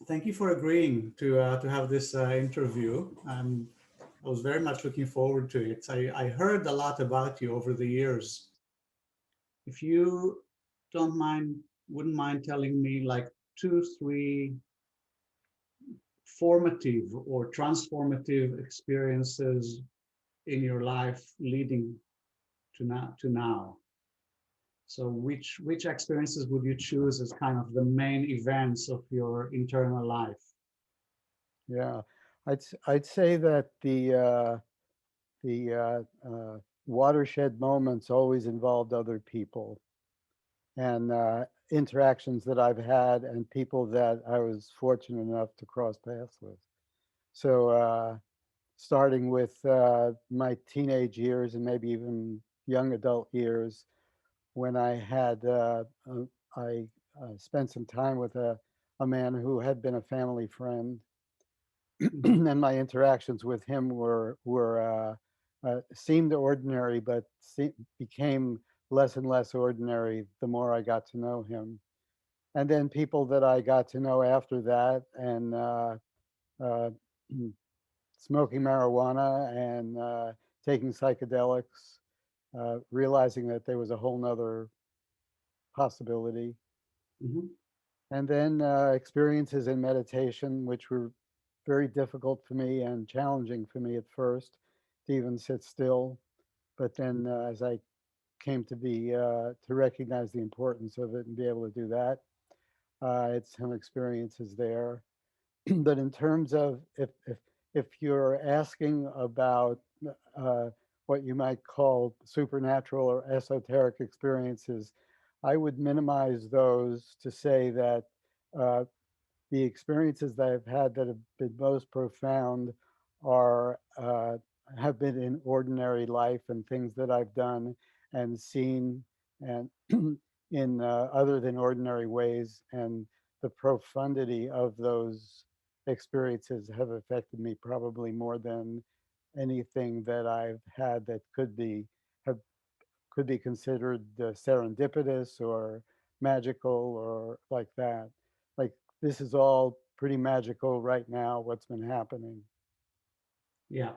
Thank you for agreeing to have this interview. I was very much looking forward to it. I heard a lot about you over the years. If you don't mind, wouldn't mind telling me like two, three formative or transformative experiences in your life leading to now. So which experiences would you choose as kind of the main events of your internal life? Yeah, I'd say that the watershed moments always involved other people and interactions that I've had and people that I was fortunate enough to cross paths with. So starting with my teenage years and maybe even young adult years, when I spent some time with a man who had been a family friend, Mhm. and my interactions with him were seemed ordinary, but became less and less ordinary the more I got to know him. And then people that I got to know after that, and uh, smoking marijuana and taking psychedelics, realizing that there was a whole nother possibility. Mhm. And then experiences in meditation, which were very difficult for me and challenging for me at first to even sit still. But then as I came to recognize the importance of it and be able to do that, it's some experiences there. But in terms of if you're asking about uh, what you might call supernatural or esoteric experiences, I would minimize those to say that uh, the experiences that I've had that have been most profound are have been in ordinary life and things that I've done and seen and in other than ordinary ways, and the profundity of those experiences have affected me probably more than anything that I've had that have could be considered serendipitous or magical or like that. Like this is all pretty magical right now, what's been happening. Yeah.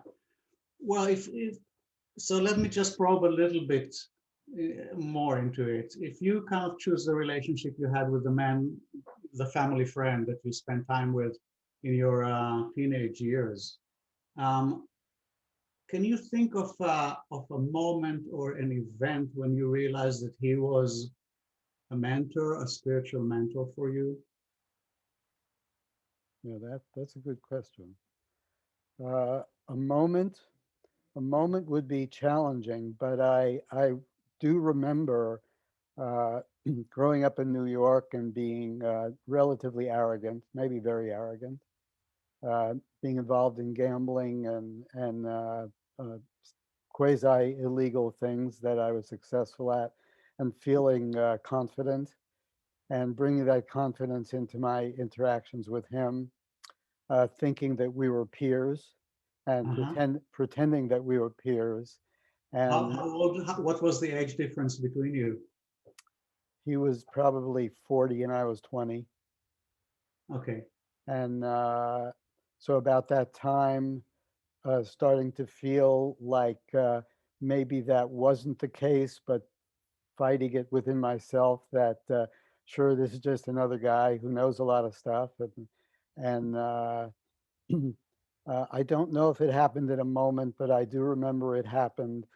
Well, if so, let me just probe a little bit more into it. If you kind of choose the relationship you had with the man, the family friend that you spent time with in your teenage years, um, can you think of a moment or an event when you realized that he was a mentor, a spiritual mentor for you? Yeah, that's a good question. Uh, a moment, a moment would be challenging, but I do remember uh, growing up in New York and being relatively arrogant, maybe very arrogant, uh, being involved in gambling and uh, quasi illegal things that I was successful at, and feeling confident and bringing that confidence into my interactions with him, thinking that we were peers and Uh-huh. pretending that we were peers. And How old, what was the age difference between you? he was probably 40 and I was 20. Okay. And so about that time, starting to feel like maybe that wasn't the case, but fighting it within myself that sure, this is just another guy who knows a lot of stuff. And I don't know if it happened in a moment, but I do remember it happened,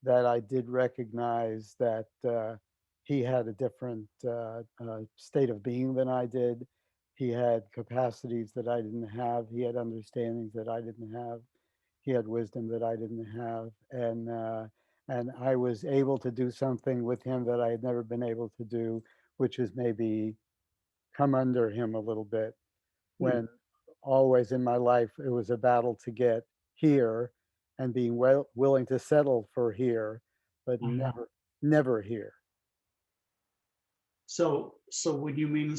that I did recognize that he had a different state of being than I did. He had capacities that I didn't have. He had understandings that I didn't have. He had wisdom that I didn't have, and I was able to do something with him that I had never been able to do, which is maybe come under him a little bit. Hmm. When always in my life it was a battle to get here and being willing to settle for here, but Uh-huh. never here. So when you mean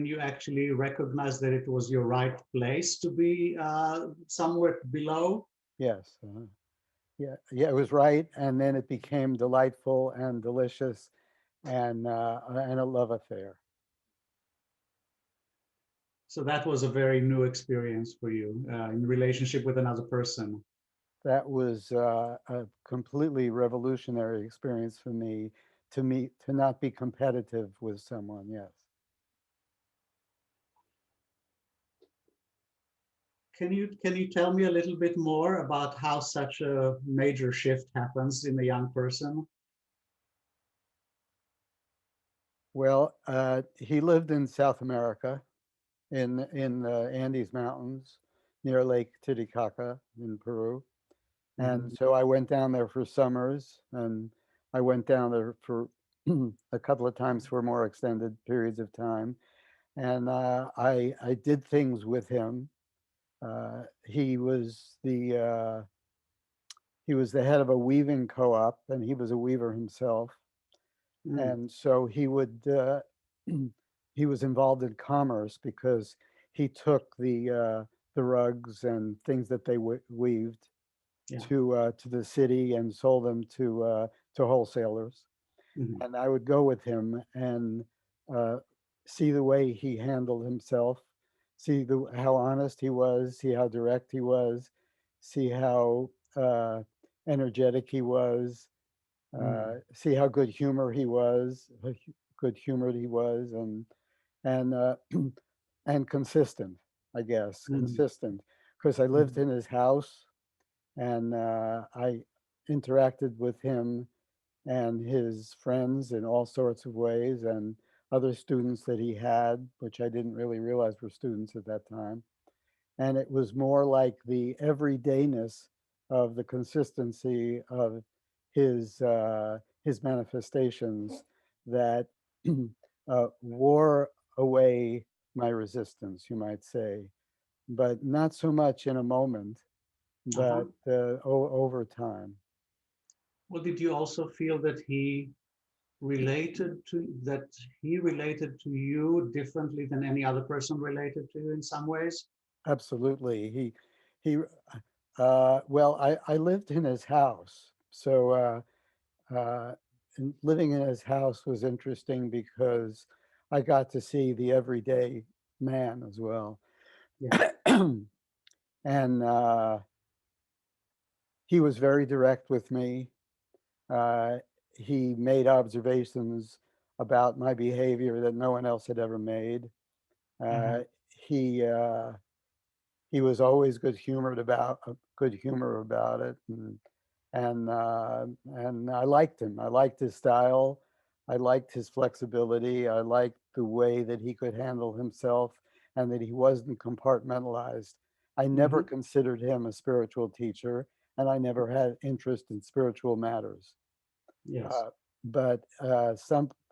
you actually recognize that it was your right place to be somewhere below? Yes, yeah, yeah, it was right, and then it became delightful and delicious, and a love affair. So that was a very new experience for you in relationship with another person. That was a completely revolutionary experience for me to not be competitive with someone. Yes. Can you tell me a little bit more about how such a major shift happens in a young person? Well, he lived in South America in the Andes Mountains near Lake Titicaca in Peru. And Mhm, so I went down there for summers, and I went down there for a couple of times for more extended periods of time. And I did things with him. He was the head of a weaving co-op, and he was a weaver himself. mm, And so he would he was involved in commerce because he took the rugs and things that they weaved yeah. to the city and sold them to wholesalers. Mhm, And I would go with him and uh, see the way he handled himself, see how honest he was, see how direct he was, see how energetic he was, mm, see how good humored he was, and and consistent, I guess, mm, consistent, because I lived mm, in his house and I interacted with him and his friends in all sorts of ways and other students that he had, which I didn't really realize were students at that time. And it was more like the everydayness of the consistency of his manifestations that wore away my resistance, you might say, but not so much in a moment, uh-huh. but over time. Well, did you also feel that he related to you differently than any other person related to you in some ways? Absolutely. He, well, I lived in his house. So and living in his house was interesting because I got to see the everyday man as well. Yeah. And he was very direct with me. Uh, he made observations about my behavior that no one else had ever made. Uh-huh. Uh, he he was always good humor about it, and I liked him. I liked his style. I liked his flexibility. I liked the way that he could handle himself and that he wasn't compartmentalized. I never Hmm. considered him a spiritual teacher, and I never had interest in spiritual matters. Yes. Uh, but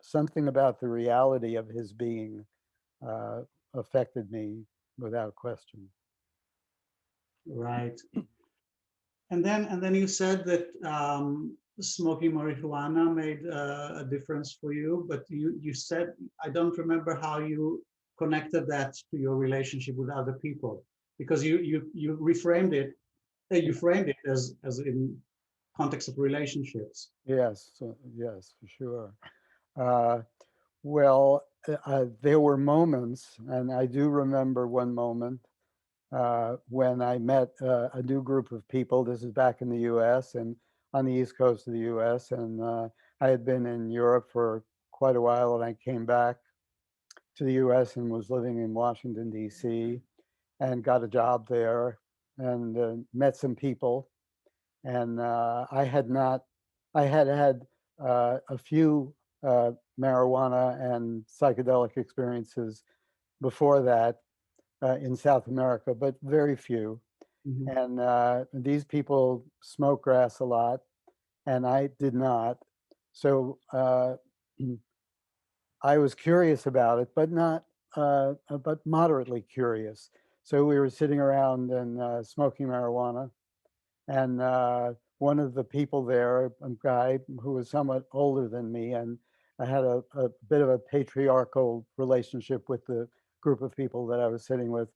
something about the reality of his being uh, affected me without question. Right. And then you said that smoking marijuana made a difference for you, but you said I don't remember how you connected that to your relationship with other people because you reframed it you framed it as in context of relationships. Yes, yes, for sure. Uh, well, there were moments, and I do remember one moment when I met a new group of people. This is back in the U.S. and on the East Coast of the U.S. And I had been in Europe for quite a while, and I came back to the U.S. and was living in Washington D.C. and got a job there and met some people. And I had not, I had had a few marijuana and psychedelic experiences before that in South America, but very few. Hmm. And these people smoke grass a lot, and I did not. So I was curious about it, but not, but moderately curious. So we were sitting around and smoking marijuana, and one of the people there, a guy who was somewhat older than me, and I had a bit of a patriarchal relationship with the group of people that I was sitting with,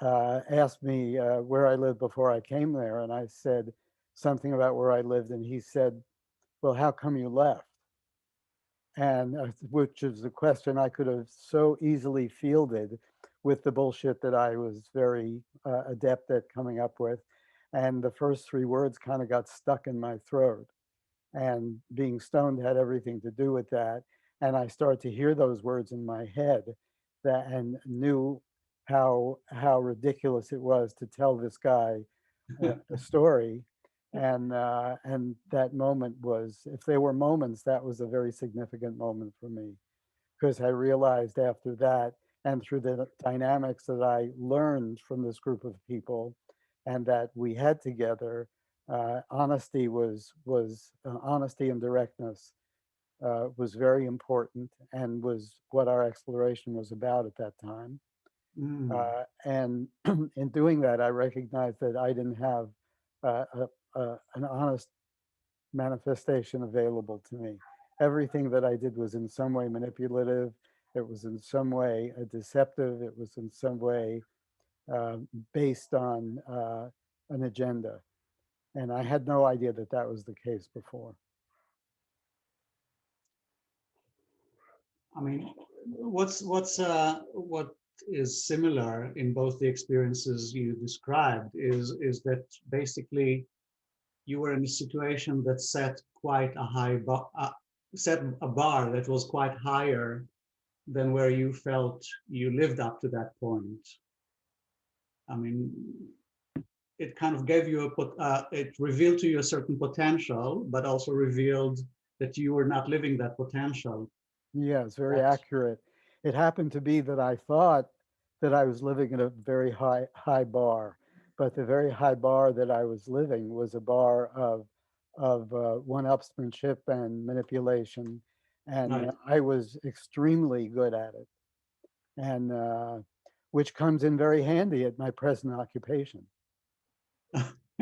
asked me where I lived before I came there, and I said something about where I lived, and he said, "Well, how come you left?" And which is the question I could have so easily fielded with the bullshit that I was very adept at coming up with. And the first three words kind of got stuck in my throat. And being stoned had everything to do with that. And I started to hear those words in my head that and knew how ridiculous it was to tell this guy the story. And that moment was, if there were moments, that was a very significant moment for me, because I realized after that, and through the dynamics that I learned from this group of people and that we had together, honesty and directness was very important, and was what our exploration was about at that time. Mm. And in doing that, I recognized that I didn't have an honest manifestation available to me. Everything that I did was in some way manipulative. It was in some way deceptive. It was in some way uh, based on an agenda. And I had no idea that that was the case before. I mean, what is similar in both the experiences you described is that basically you were in a situation that set quite a high bar, set a bar that was quite higher than where you felt you lived up to that point. I mean, it kind of gave you it revealed to you a certain potential, but also revealed that you were not living that potential. Yeah, it's very That accurate. It happened to be that I thought that I was living at a very high bar, but the very high bar that I was living was a bar of one-upsmanship and manipulation, and right. I was extremely good at it, and which comes in very handy at my present occupation.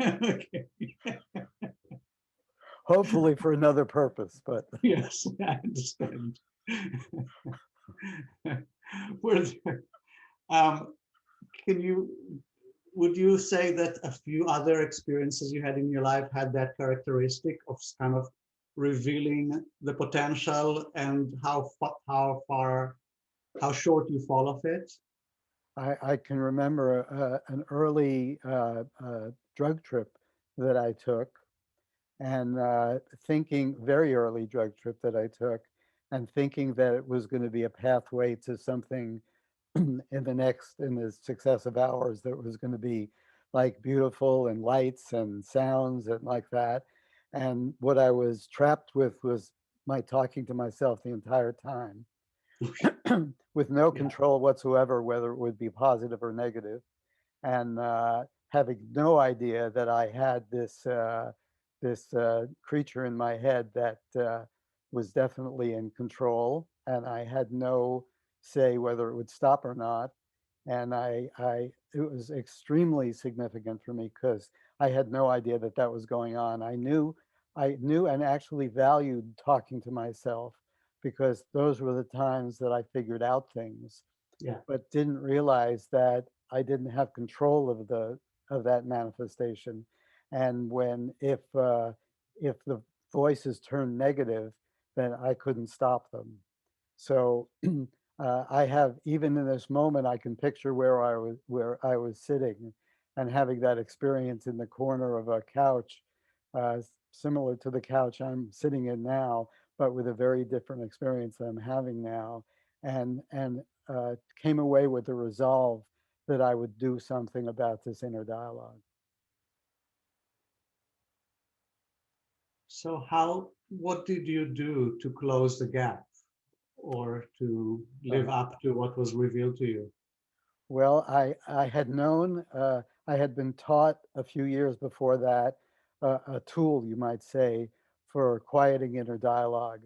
Okay. Hopefully for another purpose, but Yes, I understand. Were there, um, can you would you say that a few other experiences you had in your life had that characteristic of kind of revealing the potential and how far how short you fall of it? I can remember an early drug trip that I took, and thinking, very early drug trip that I took, and thinking that it was going to be a pathway to something in the successive hours that was going to be like beautiful and lights and sounds and like that. And what I was trapped with was my talking to myself the entire time with no Yeah. control whatsoever, whether it would be positive or negative, and having no idea that I had this creature in my head that was definitely in control, and I had no say whether it would stop or not. And it was extremely significant for me because I had no idea that that was going on. I knew and actually valued talking to myself, because those were the times that I figured out things, Yeah. but didn't realize that I didn't have control of that manifestation. And if the voices turned negative, then I couldn't stop them. So I have, even in this moment, I can picture where I was sitting and having that experience in the corner of a couch, uh, similar to the couch I'm sitting in now, but with a very different experience that I'm having now, and came away with the resolve that I would do something about this inner dialogue. So what did you do to close the gap or to live Uh, up to what was revealed to you? Well, I had known, I had been taught a few years before that, a tool, you might say, for quieting inner dialogue.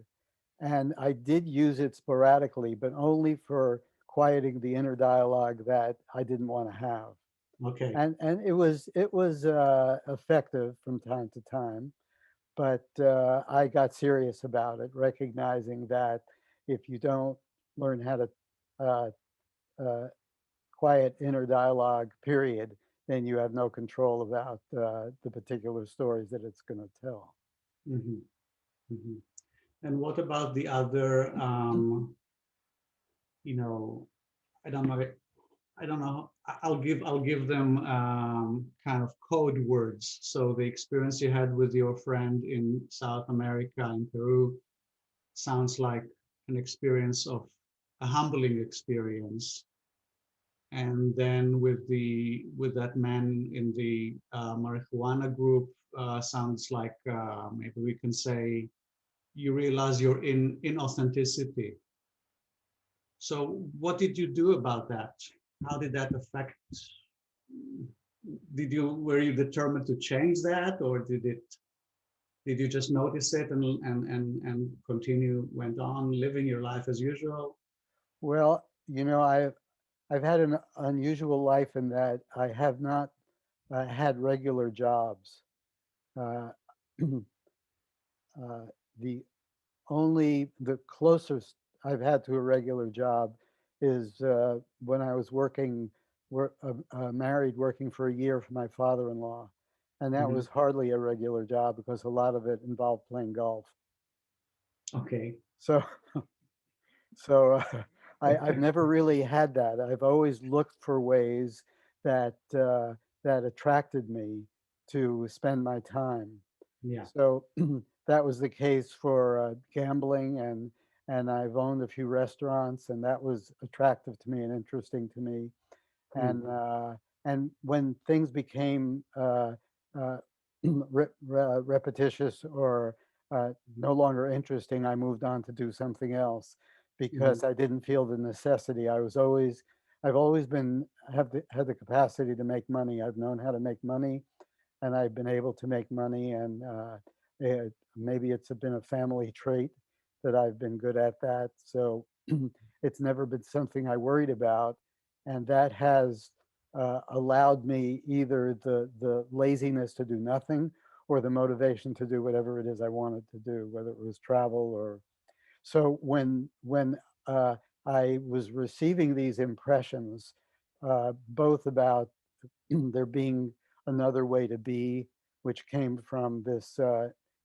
And I did use it sporadically, but only for quieting the inner dialogue that I didn't want to have. Okay. And it was effective from time to time, but I got serious about it, recognizing that if you don't learn how to uh, uh, quiet inner dialogue, period, then you have no control about the particular stories that it's going to tell. Hmm. Hmm. And what about the other, you know, I don't know, I don't know. I'll give them kind of code words. So the experience you had with your friend in South America in Peru sounds like an experience of a humbling experience. And then with that man in the marijuana group, sounds like maybe we can say you realize your inauthenticity. So what did you do about that? How did that affect? Were you determined to change that, or did you just notice it and continue went on living your life as usual? Well, I've had an unusual life in that I have not had regular jobs. Uh, uh, the the closest I've had to a regular job is when I was married, working for a year for my father-in-law, and that Mhm. was hardly a regular job because a lot of it involved playing golf. Okay. So, I've never really had that. I've always looked for ways that attracted me to spend my time. Yeah. So that was the case for gambling, and I've owned a few restaurants, and that was attractive to me and interesting to me. Mm. And when things became uh, repetitious or no longer interesting, I moved on to do something else Mhm. because I didn't feel the necessity. I've always had the capacity to make money. I've known how to make money, and I've been able to make money. And maybe it's been a family trait that I've been good at that. So it's never been something I worried about, and that has allowed me either the laziness to do nothing or the motivation to do whatever it is I wanted to do, whether it was travel or so. When I was receiving these impressions, both about there being another way to be, which came from this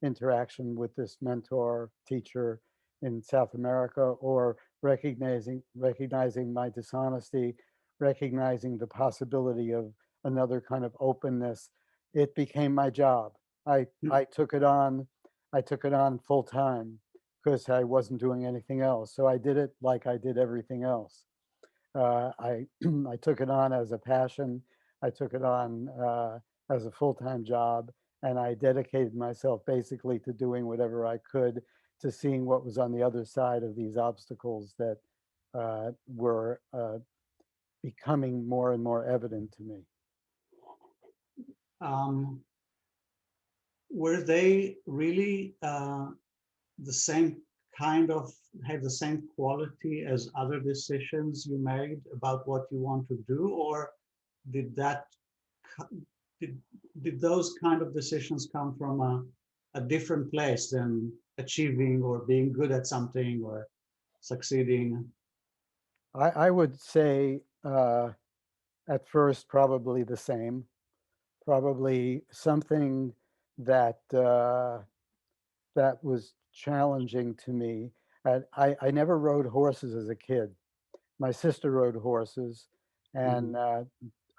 interaction with this mentor teacher in South America, or recognizing my dishonesty, recognizing the possibility of another kind of openness. It became my job. I Mm. I took it on. I took it on full time because I wasn't doing anything else. So I did it like I did everything else. I I took it on as a passion. I took it on as a full-time job, and I dedicated myself basically to doing whatever I could to seeing what was on the other side of these obstacles that were becoming more and more evident to me. Um, were they really the same kind of have the same quality as other decisions you made about what you want to do, or did that did, did those kind of decisions come from a different place than achieving or being good at something or succeeding? I would say at first probably the same, probably something that that was challenging to me. And I never rode horses as a kid. My sister rode horses, and Mhm.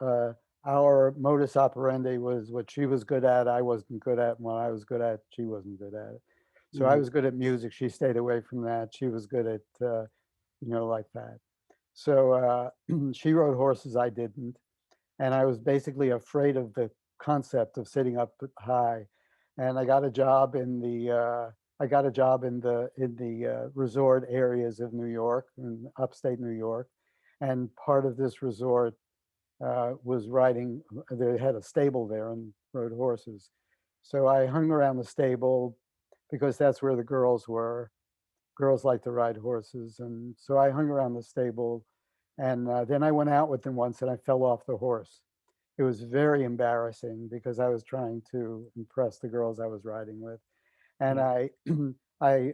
uh, our modus operandi was what she was good at, I wasn't good at, and what I was good at, she wasn't good at it. So I Mhm. was good at music. She stayed away from that. She was good at, like that. So she rode horses. I didn't, and I was basically afraid of the concept of sitting up high. And I got a job in the resort areas of New York, in upstate New York, and part of this resort was riding. They had a stable there and rode horses. So I hung around the stable because that's where the girls were. Girls like to ride horses, and so I hung around the stable. And then I went out with them once, and I fell off the horse. It was very embarrassing because I was trying to impress the girls I was riding with, and Yeah. I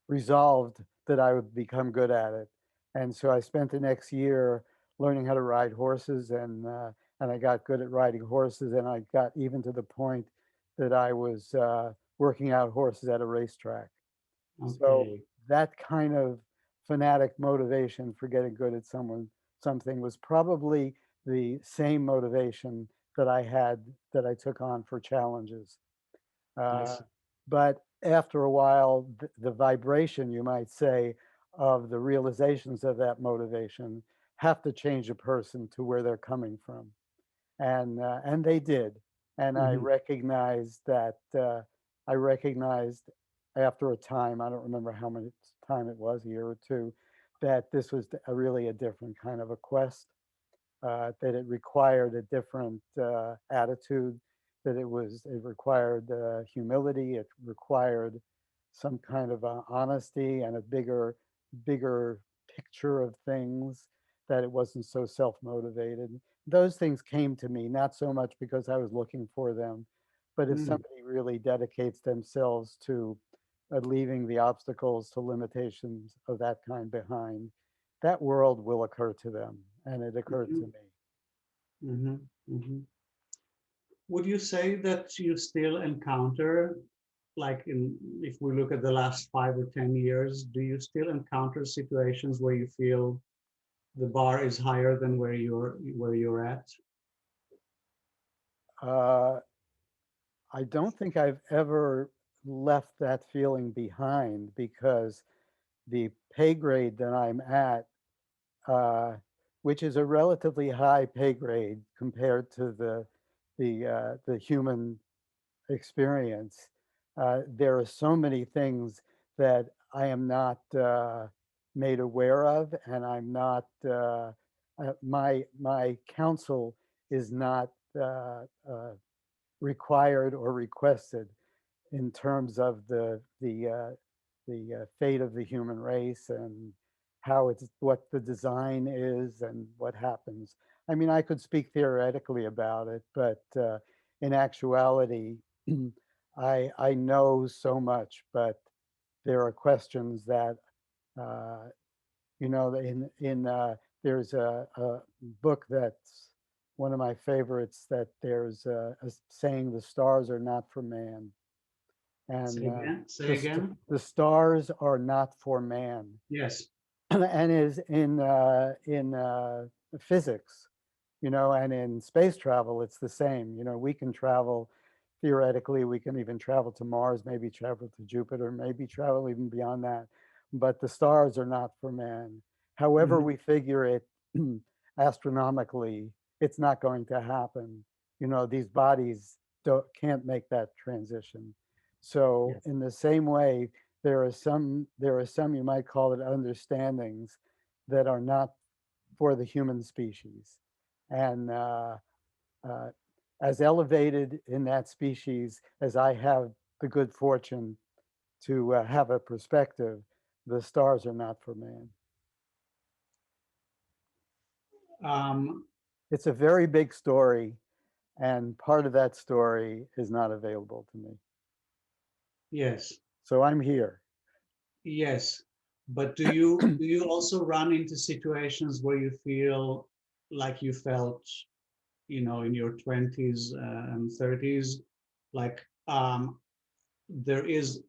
resolved that I would become good at it. And so I spent the next year learning how to ride horses, and I got good at riding horses, and I got even to the point that I was working out horses at a racetrack. So Okay. that kind of fanatic motivation for getting good at something was probably the same motivation that I had, that I took on for challenges. I Uh, see. but after a while, the vibration, you might say, of the realizations of that motivation have to change a person to where they're coming from, and they did. And I Hmm. recognized that I recognized after a time, I don't remember how much time it was, a year or two, that this was really a different kind of a quest, that it required a different attitude, that it required humility, it required some kind of honesty and a bigger picture of things, that it wasn't so self-motivated. Those things came to me, not so much because I was looking for them, but if Mm, somebody really dedicates themselves to leaving the obstacles to limitations of that kind behind, that world will occur to them, and it occurred to mhm, me. mhm, mhm. Would you say that you still encounter, like if we look at the last 5 or 10 years, do you still encounter situations where you feel the bar is higher than where you're at? Uh, I don't think I've ever left that feeling behind, because the pay grade that I'm at, uh, which is a relatively high pay grade compared to the human experience, there are so many things that I am not made aware of, and I'm not. My counsel is not required or requested in terms of the fate of the human race, and how it's, what the design is and what happens. I mean, I could speak theoretically about it, but in actuality, I know so much, but there are questions that uh, in there's a book that's one of my favorites, that there's a saying, the stars are not for man, Say and again, say again. the stars are not for man. Yes. And is in physics, and in space travel, it's the same. We can travel, theoretically, we can even travel to Mars, maybe travel to Jupiter, maybe travel even beyond that. But the stars are not for man. However Hmm. we figure it astronomically, it's not going to happen. These bodies can't make that transition. So Yes. in the same way, there are some, you might call it, understandings that are not for the human species. And uh, as elevated in that species as I have the good fortune to have a perspective, the stars are not for man. Um, It's a very big story, and part of that story is not available to me. yes. So I'm here. Yes. But do you also run into situations where you feel like you felt, in your 20s and 30s, like there is,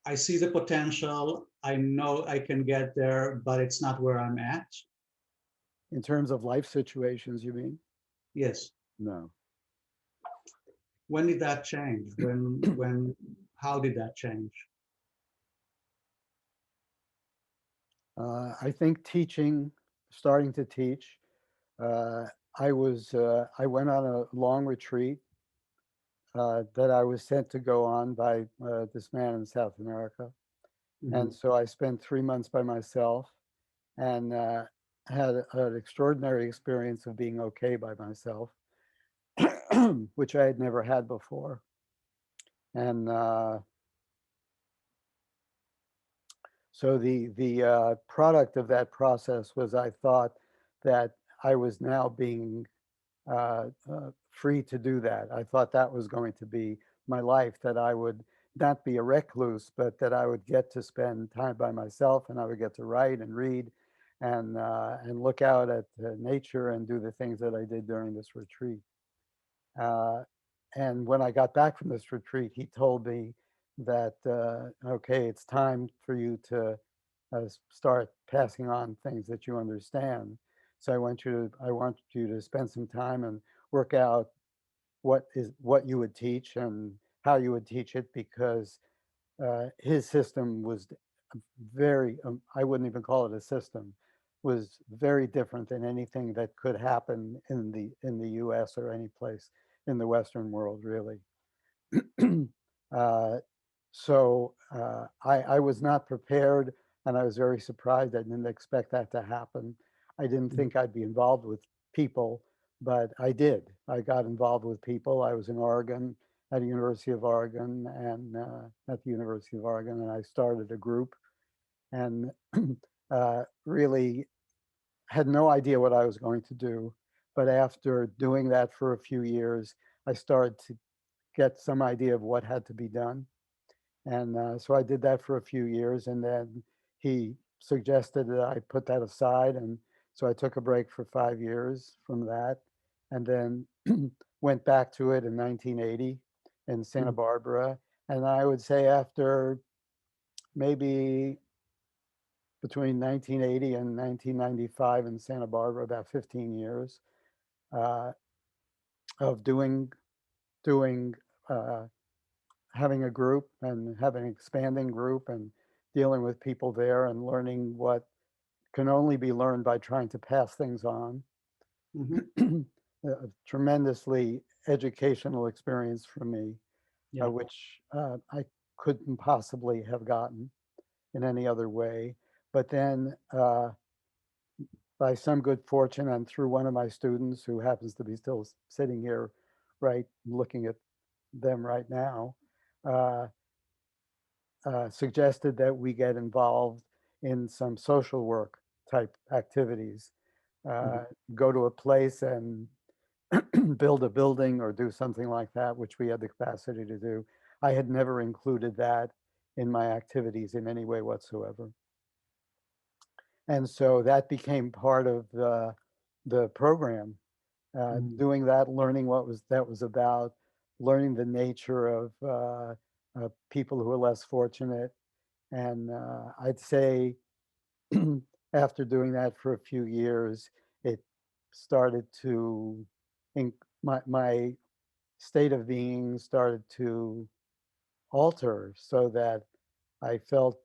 I see the potential, I know I can get there, but it's not where I'm at? In terms of life situations, you mean? Yes. No. When did that change? How did that change? I think teaching, starting to teach. Uh, I went on a long retreat that I was sent to go on by this man in South America, and Hmm. so I spent 3 months by myself, and had an extraordinary experience of being okay by myself, which I had never had before. And so the product of that process was, I thought that I was now being free to do that. I thought that was going to be my life, that I would not be a recluse, but that I would get to spend time by myself, and I would get to write and read and look out at nature and do the things that I did during this retreat. Uh, and when I got back from this retreat, he told me that, okay, it's time for you to start passing on things that you understand. So I want you to spend some time and work out what you would teach and how you would teach it, because his system was very, I wouldn't even call it a system, was very different than anything that could happen in the US or any place in the Western world, really. uh, I was not prepared, and I was very surprised. I didn't expect that to happen. I didn't think I'd be involved with people, but I did. I got involved with people. I was in Oregon, at the University of Oregon, and at the University of Oregon, and I started a group, and really had no idea what I was going to do. But after doing that for a few years, I started to get some idea of what had to be done. And so I did that for a few years, and then he suggested that I put that aside. And so I took a break for 5 years from that, and then went back to it in 1980 in Santa Mm, Barbara. And I would say after maybe between 1980 and 1995 in Santa Barbara, about 15 years uh, of doing uh, having a group and having an expanding group and dealing with people there and learning what can only be learned by trying to pass things on. mhm. A tremendously educational experience for me, Yeah. which I couldn't possibly have gotten in any other way. But then, by some good fortune, and through one of my students who happens to be still sitting here, right, looking at them right now, uh, suggested that we get involved in some social work type activities, Mhm, uh, go to a place and build a building or do something like that, which we had the capacity to do. I had never included that in my activities in any way whatsoever. And so that became part of the program, mhm, doing that, learning what was that was about, learning the nature of people who are less fortunate. And I'd say after doing that for a few years, it started to, in, my state of being started to alter, so that I felt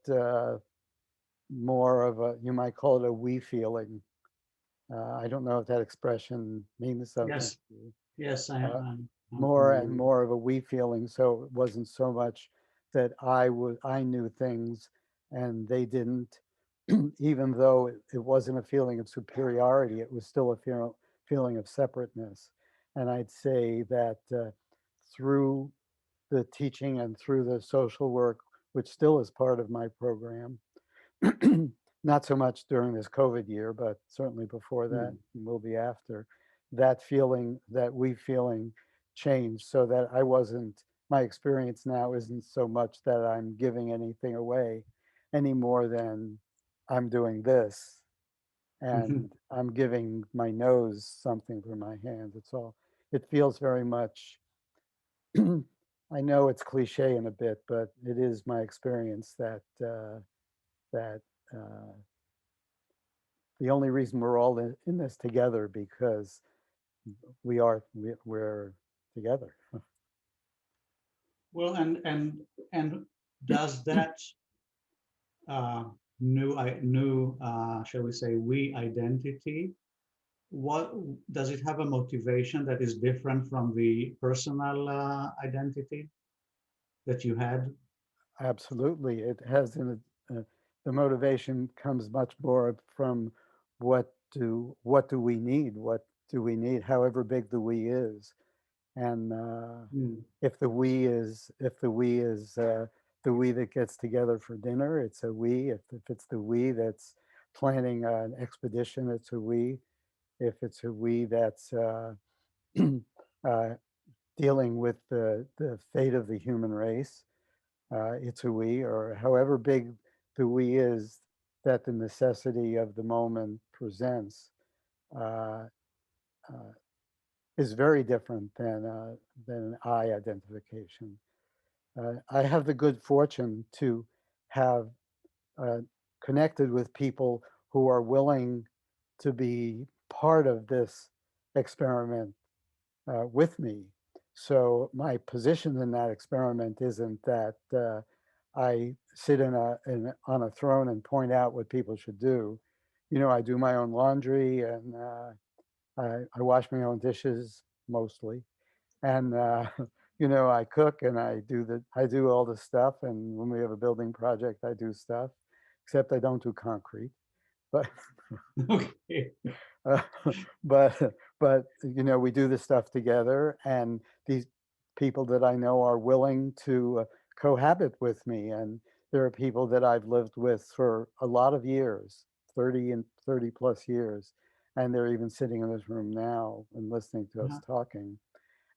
more of a, you might call it a we feeling. I don't know if that expression means something yes. to you. Yes, I'm More and familiar. more of a we feeling. So it wasn't so much that I knew things and they didn't, even though it wasn't a feeling of superiority, it was still a feeling of separateness. And I'd say that through the teaching and through the social work, which still is part of my program, not so much during this COVID year, but certainly before that, Mm, and will be after, that feeling, that we feeling changed, so that I wasn't, my experience now isn't so much that I'm giving anything away any more than I'm doing this mhm. and I'm giving my nose something for my hand. It's all, it feels very much, I know it's cliche in a bit, but it is my experience that, that, uh, the only reason we're all in this together because we're together. Well, and does that uh, new shall we say we identity, what does it have a motivation that is different from the personal identity that you had? Absolutely, it has the motivation comes much more from what do we need, however big the we is. And Mm, if the we is the we that gets together for dinner, it's a we. If it's the we that's planning an expedition, it's a we. If it's a we that's uh, dealing with the fate of the human race, it's a we. Or however big the we is that the necessity of the moment presents, uh, uh, is very different than an I identification. I have the good fortune to have uh, connected with people who are willing to be part of this experiment with me. So my position in that experiment isn't that I sit on a throne and point out what people should do. You know, I do my own laundry and I wash my own dishes mostly, and you know, I cook and I do all the stuff. And when we have a building project, I do stuff, except I don't do concrete. But Okay. uh, but you know, we do this stuff together, and these people that I know are willing to cohabit with me. And there are people that I've lived with for a lot of years, 30 plus years, and they're even sitting in this room now and listening to us Uh-huh. talking.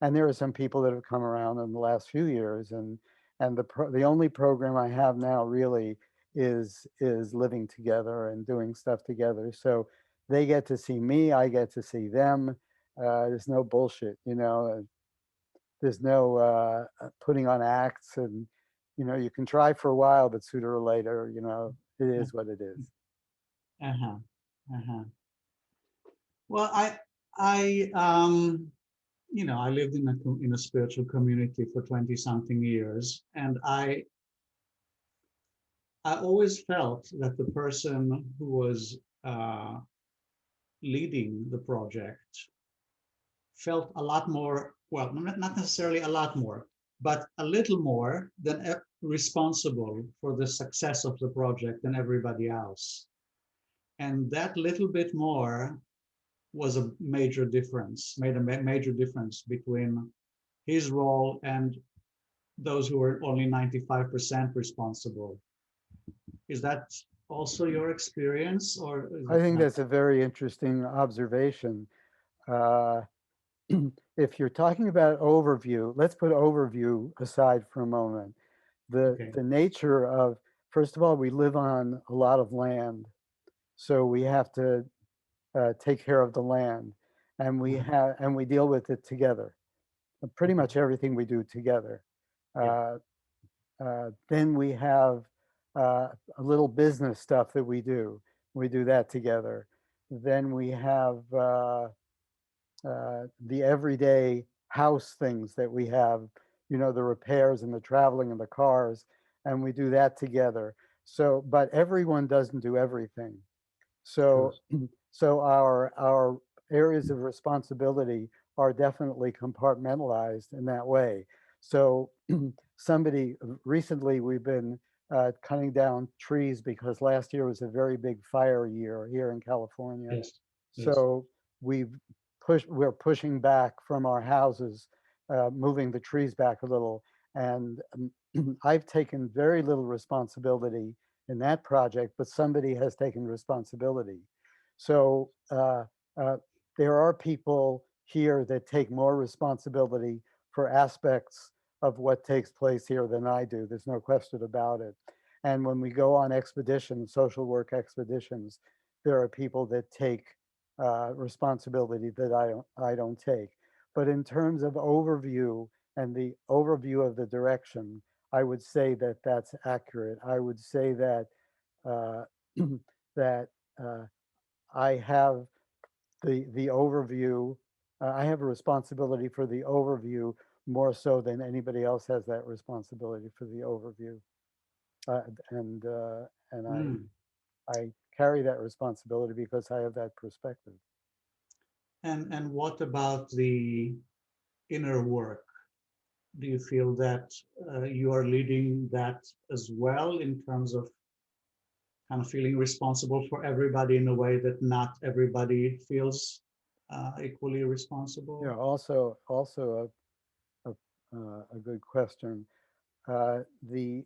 And there are some people that have come around in the last few years, and the only program I have now really is living together and doing stuff together. So they get to see me, I get to see them. There's no bullshit, you know. There's no putting on acts, and you know, you can try for a while, but sooner or later, you know, it is what it is. Uh-huh. Uh-huh. Well, I lived in a spiritual community for 20 something years, and I always felt that the person who was uh, leading the project felt a lot more, well, not necessarily a lot more, but a little more than responsible for the success of the project than everybody else. And that little bit more was a major difference, made a major difference between his role and those who were only 95% responsible. Is that also your experience, or is I it think not? that's a very interesting observation. Uh, if you're talking about overview, let's put overview aside for a moment. Okay. The nature of, first of all, we live on a lot of land, so we have to take care of the land, and Uh-huh. we deal with it together. Pretty Okay. much everything we do together. Yeah. Uh, then we have a little business stuff that we do. We do that together. Then we have the everyday house things that we have, you know, the repairs and the traveling and the cars, and we do that together. So, but everyone doesn't do everything. Sure. So, so our areas of responsibility are definitely compartmentalized in that way. So, somebody recently we've been cutting down trees because last year was a very big fire year here in California. Yes. Yes. So we've we're pushing back from our houses, moving the trees back a little. And I've taken very little responsibility in that project, but somebody has taken responsibility. So uh, there are people here that take more responsibility for aspects of what takes place here than I do. There's no question about it. And when we go on expeditions, social work expeditions, there are people that take responsibility that I don't take. But in terms of overview and the overview of the direction, I would say that that's accurate. I would say that uh, that uh, I have the overview. I have a responsibility for the overview more so than anybody else has that responsibility for the overview, uh, and uh, and Mm. I carry that responsibility because I have that perspective. And what about the inner work? Do you feel that you are leading that as well in terms of kind of feeling responsible for everybody in a way that not everybody feels equally Yeah. responsible? Also a good question. Uh, the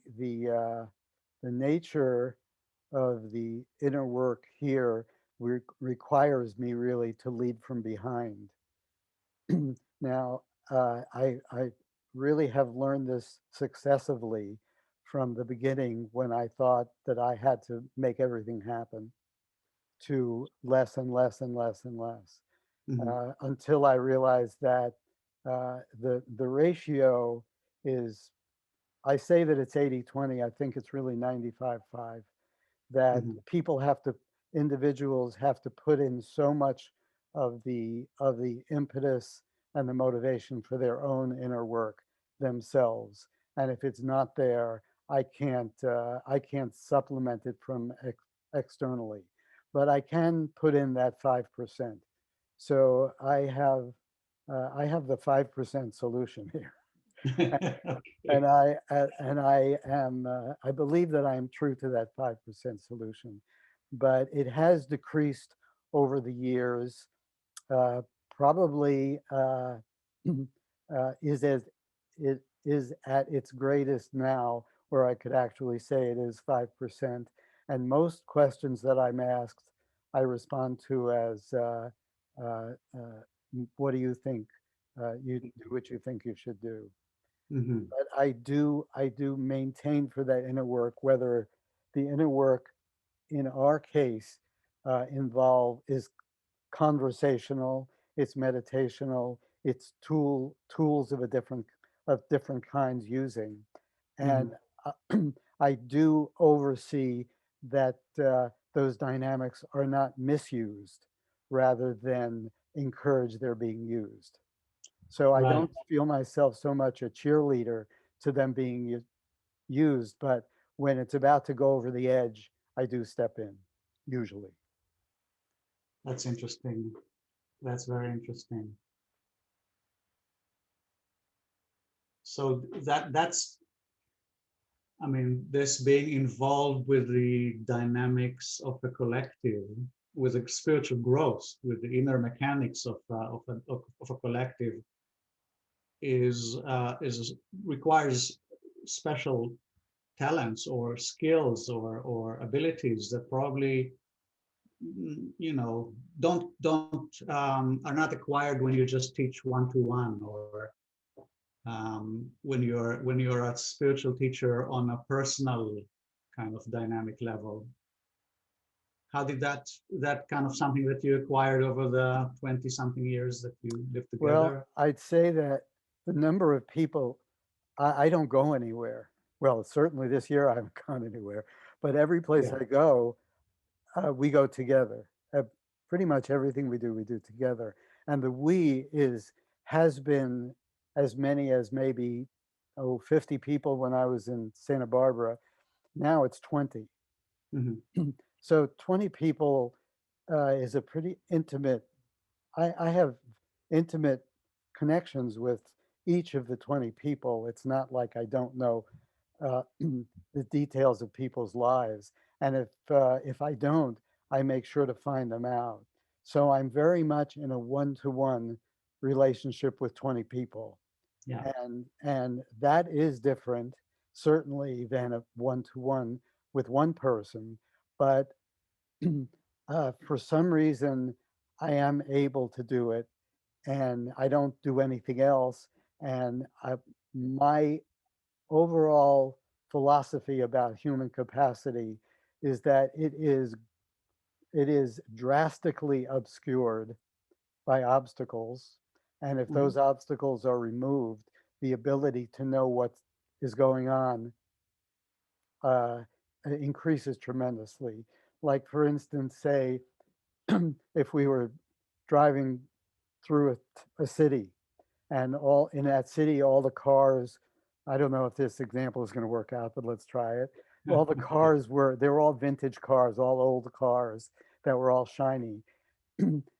nature of the inner work here requires me really to lead from behind. Now, I really have learned this successively from the beginning when I thought that I had to make everything happen to less and less and less and less Hmm. until I realized that the ratio is, I say that it's 80-20. I think it's really 95-5, that Hmm. people have to, individuals have to put in so much of the impetus and the motivation for their own inner work themselves. And if it's not there, I can't supplement it from externally, but I can put in that 5%. So I have the 5% solution here. And Okay. I believe that I am true to that 5% solution, but it has decreased over the years. uh, Probably is as it is at its greatest now, where I could actually say it is 5%. And most questions that I'm asked, I respond to as, "What do you think? You do what you think you should do." Mhm. But I do maintain for that inner work, whether the inner work in our case is conversational, it's meditational, it's tools of different kinds using. And Mhm. I do oversee that those dynamics are not misused, rather than encourage their being used. So I Right. don't feel myself so much a cheerleader to them being used, but when it's about to go over the edge, I do step in, usually. That's interesting. That's very interesting. So that's, I mean, this being involved with the dynamics of the collective, with the spiritual growth, with the inner mechanics of a collective, is requires special talents or skills or abilities that probably, don't are not acquired when you just teach one to one, or when you're a spiritual teacher on a personal kind of dynamic level. How did that kind of something that you acquired over the 20 something years that you lived Well, together? I'd say that the number of people, I don't go anywhere. Well, certainly this year I haven't gone anywhere, but every place Yeah. I go, we go together. Pretty much everything we do together. And the we has been as many as maybe 50 people when I was in Santa Barbara. Now it's 20. Hmm. So 20 people is a pretty intimate. I have intimate connections with each of the 20 people. It's not like I don't know the details of people's lives. And if I don't, I make sure to find them out. So I'm very much in a one-to-one relationship with 20 people. Yeah. And that is different, certainly, than a one-to-one with one person. But for some reason, I am able to do it, and I don't do anything else. And my overall philosophy about human capacity is that it is drastically obscured by obstacles. And if Hmm. those obstacles are removed, the ability to know what is going on uh, increases tremendously. Like, for instance, say, if we were driving through a city, and all in that city, all the cars, I don't know if this example is going to work out, but let's try it. All the Okay. cars they were all vintage cars, all old cars that were all shiny.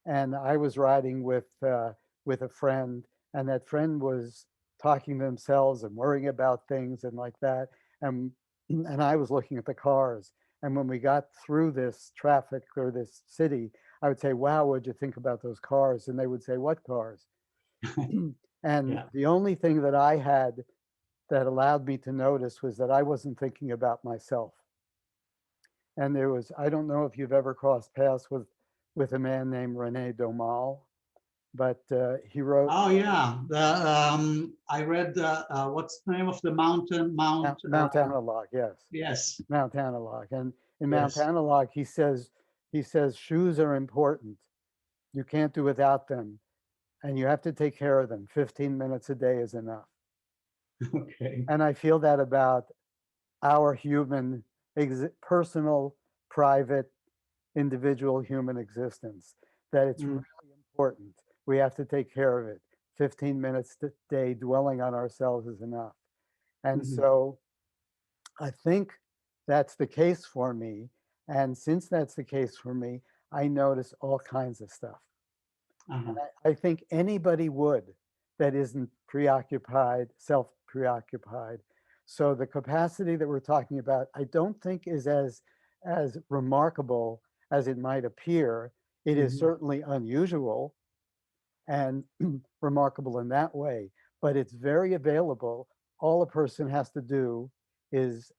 And I was riding with a friend, and that friend was talking to themselves and worrying about things and like that. And I was looking at the cars. And when we got through this traffic or this city, I would say, "Wow, what'd you think about those cars?" And they would say, "What cars?" And Yeah. the only thing that I had that allowed me to notice was that I wasn't thinking about myself. And I don't know if you've ever crossed paths with a man named Rene Domal, but he wrote Oh yeah. I read what's the name of the mountain? Mount Analog, yes, Yes. Mount Analog. And in Mount Yes. Analog, he says shoes are important. You can't do without them, and you have to take care of them. 15 minutes a day is enough. Okay. And I feel that about our human, personal, private, individual human existence, that it's really Mm. important. We have to take care of it. 15 minutes a day dwelling on ourselves is enough. And Mhm. so I think that's the case for me. And since that's the case for me, I notice all kinds of stuff. Uh-huh. And I think anybody would that isn't preoccupied, self preoccupied. So the capacity that we're talking about, I don't think is as remarkable as it might appear. It is Mhm. certainly unusual and remarkable in that way, but it's very available. All a person has to do is,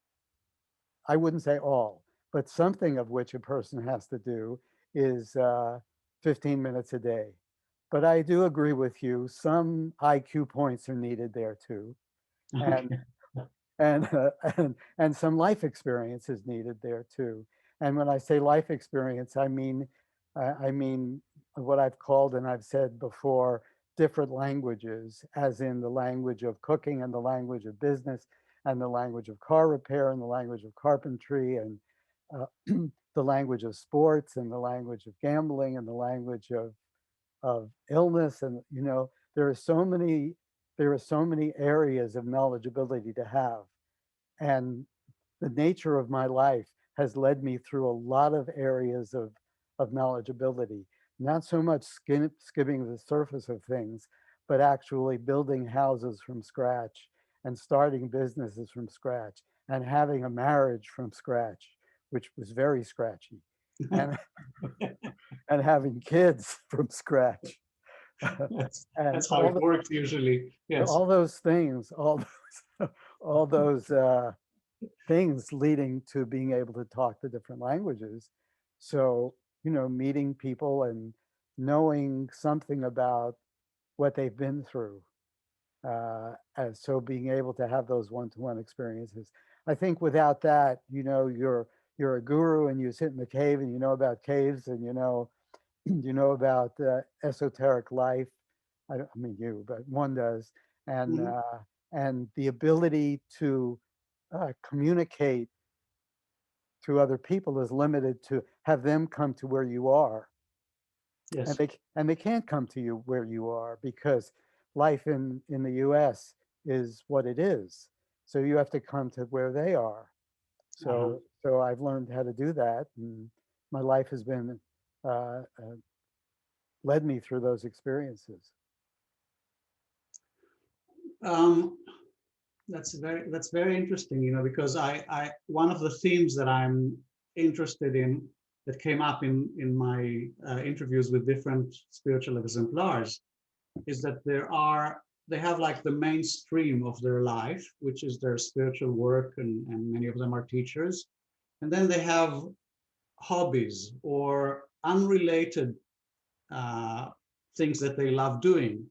I wouldn't say all, but something of which a person has to do is 15 minutes a day. But I do agree with you. Some IQ points are needed there too, and Okay. and uh, and some life experience is needed there too. And when I say life experience, I mean what I've called and I've said before different languages, as in the language of cooking and the language of business and the language of car repair and the language of carpentry and uh, the language of sports and the language of gambling and the language of illness. And there are so many areas of knowledgeability to have. And the nature of my life has led me through a lot of areas of knowledgeability, not so much skimming the surface of things, but actually building houses from scratch and starting businesses from scratch and having a marriage from scratch, which was very scratchy, and and having kids from scratch. That's And that's how it works usually. Yes. all those things, all those things leading to being able to talk the different languages. So, meeting people and knowing something about what they've been through. And so being able to have those one-to-one experiences. I think without that, you're a guru and you sit in the cave and you know about caves and you know about esoteric life. I mean you, but one does, and Mhm. uh, and the ability to communicate to other people is limited to have them come to where you are, and Yes. they can't come to you where you are because life in the U.S. is what it is. So you have to come to where they are. Uh-huh. So I've learned how to do that, and my life has been led me through those experiences. Um, that's very interesting, because I one of the themes that I'm interested in that came up in my interviews with different spiritual exemplars is that they have like the mainstream of their life, which is their spiritual work, and many of them are teachers, and then they have hobbies or unrelated uh, things that they love doing.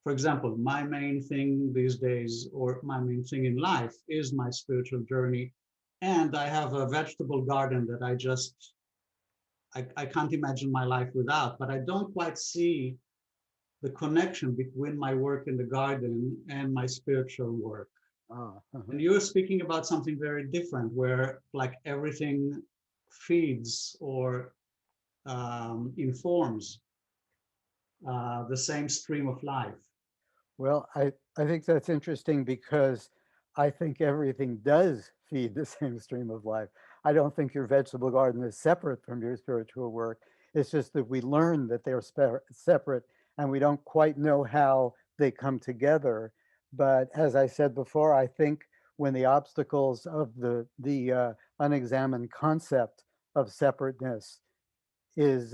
For example, my main thing these days, or my main thing in life, is my spiritual journey. And I have a vegetable garden that I can't imagine my life without, but I don't quite see the connection between my work in the garden and my spiritual work. Ah, And you're speaking about something very different, where like everything feeds or informs the same stream of life. well, I think that's interesting because I think everything does feed the same stream of life. I don't think your vegetable garden is separate from your spiritual work. It's just that we learn that they're separate and we don't quite know how they come together. But as I said before, I think when the obstacles of the unexamined concept of separateness is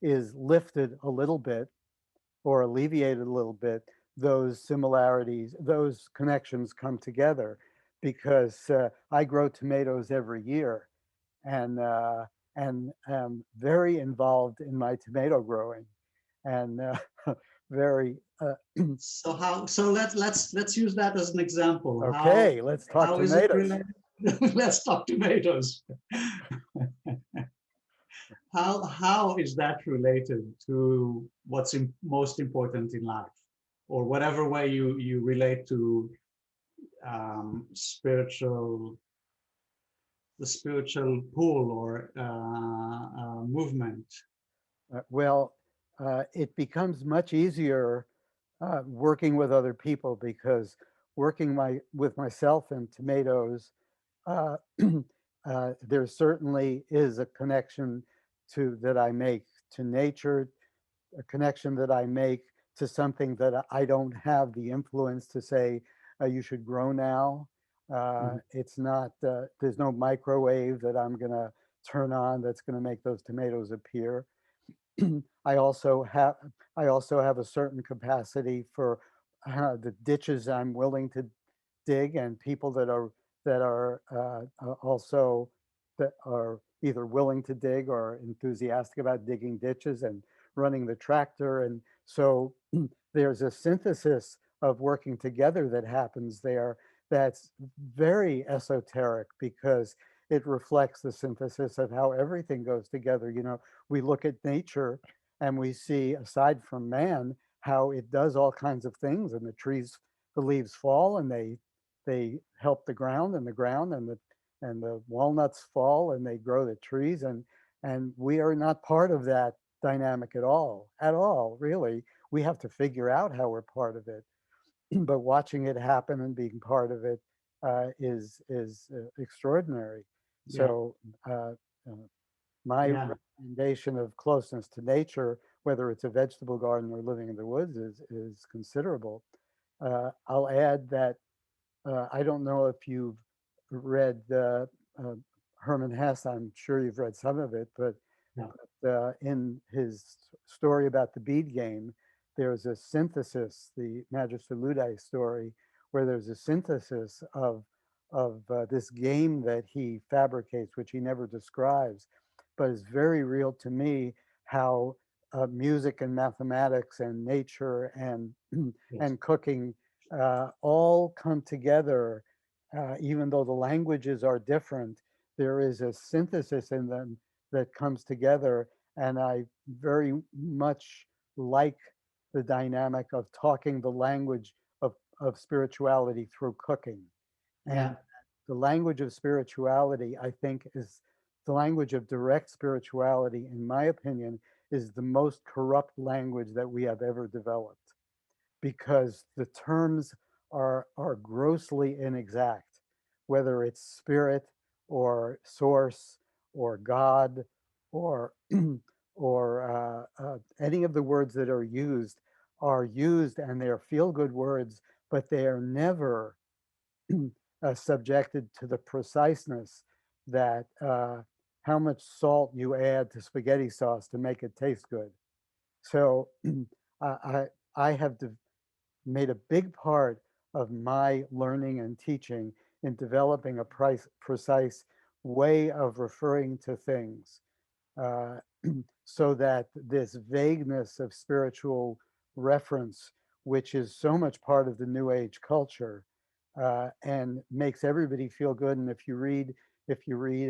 is lifted a little bit or alleviated a little bit, those similarities, those connections come together because I grow tomatoes every year and am very involved in my tomato growing and very So let's use that as an example. okay. Let's talk How is it tomatoes. related? Let's talk tomatoes. How is that related to what's most important in life, or whatever way you relate to spiritual the spiritual pool or movement? Well, it becomes much easier working with other people because with myself and tomatoes, uh, there certainly is a connection to that I make to nature, a connection that I make to something that I don't have the influence to say you should grow now. Mhm. It's not there's no microwave that I'm gonna turn on that's gonna make those tomatoes appear. I also have I also have a certain capacity for the ditches I'm willing to dig, and people that are also that are either willing to dig or enthusiastic about digging ditches and running the tractor. And so there's a synthesis of working together that happens there that's very esoteric because it reflects the synthesis of how everything goes together. You know, we look at nature and we see, aside from man, how it does all kinds of things, and the leaves fall and they help the ground, and the ground and the walnuts fall and they grow the trees, and we are not part of that dynamic at all, really. We have to figure out how we're part of it. But watching it happen and being part of it is extraordinary. Yeah, So uh, uh, my yeah, recommendation of closeness to nature, whether it's a vegetable garden or living in the woods, is considerable. I'll add that I don't know if you've read uh, Herman Hesse. I'm sure you've read some of it, but yeah, in his story about the bead game, there's a synthesis, the Magister Ludai story, where there's a synthesis of this game that he fabricates, which he never describes, but is very real to me. How music and mathematics and nature and yes, and cooking all come together, even though the languages are different. There is a synthesis in them that comes together. And I very much like the dynamic of talking the language of spirituality through cooking. yeah, And the language of spirituality, I think, is the language of direct spirituality, in my opinion, is the most corrupt language that we have ever developed because the terms are grossly inexact, whether it's spirit or source or God or or any of the words that are used and they are feel good words, but they are never subjected to the preciseness that how much salt you add to spaghetti sauce to make it taste good. So I I have made a big part of my learning and teaching in developing a precise way of referring to things, uh, so that this vagueness of spiritual reference, which is so much part of the New Age culture, and makes everybody feel good. And if you read,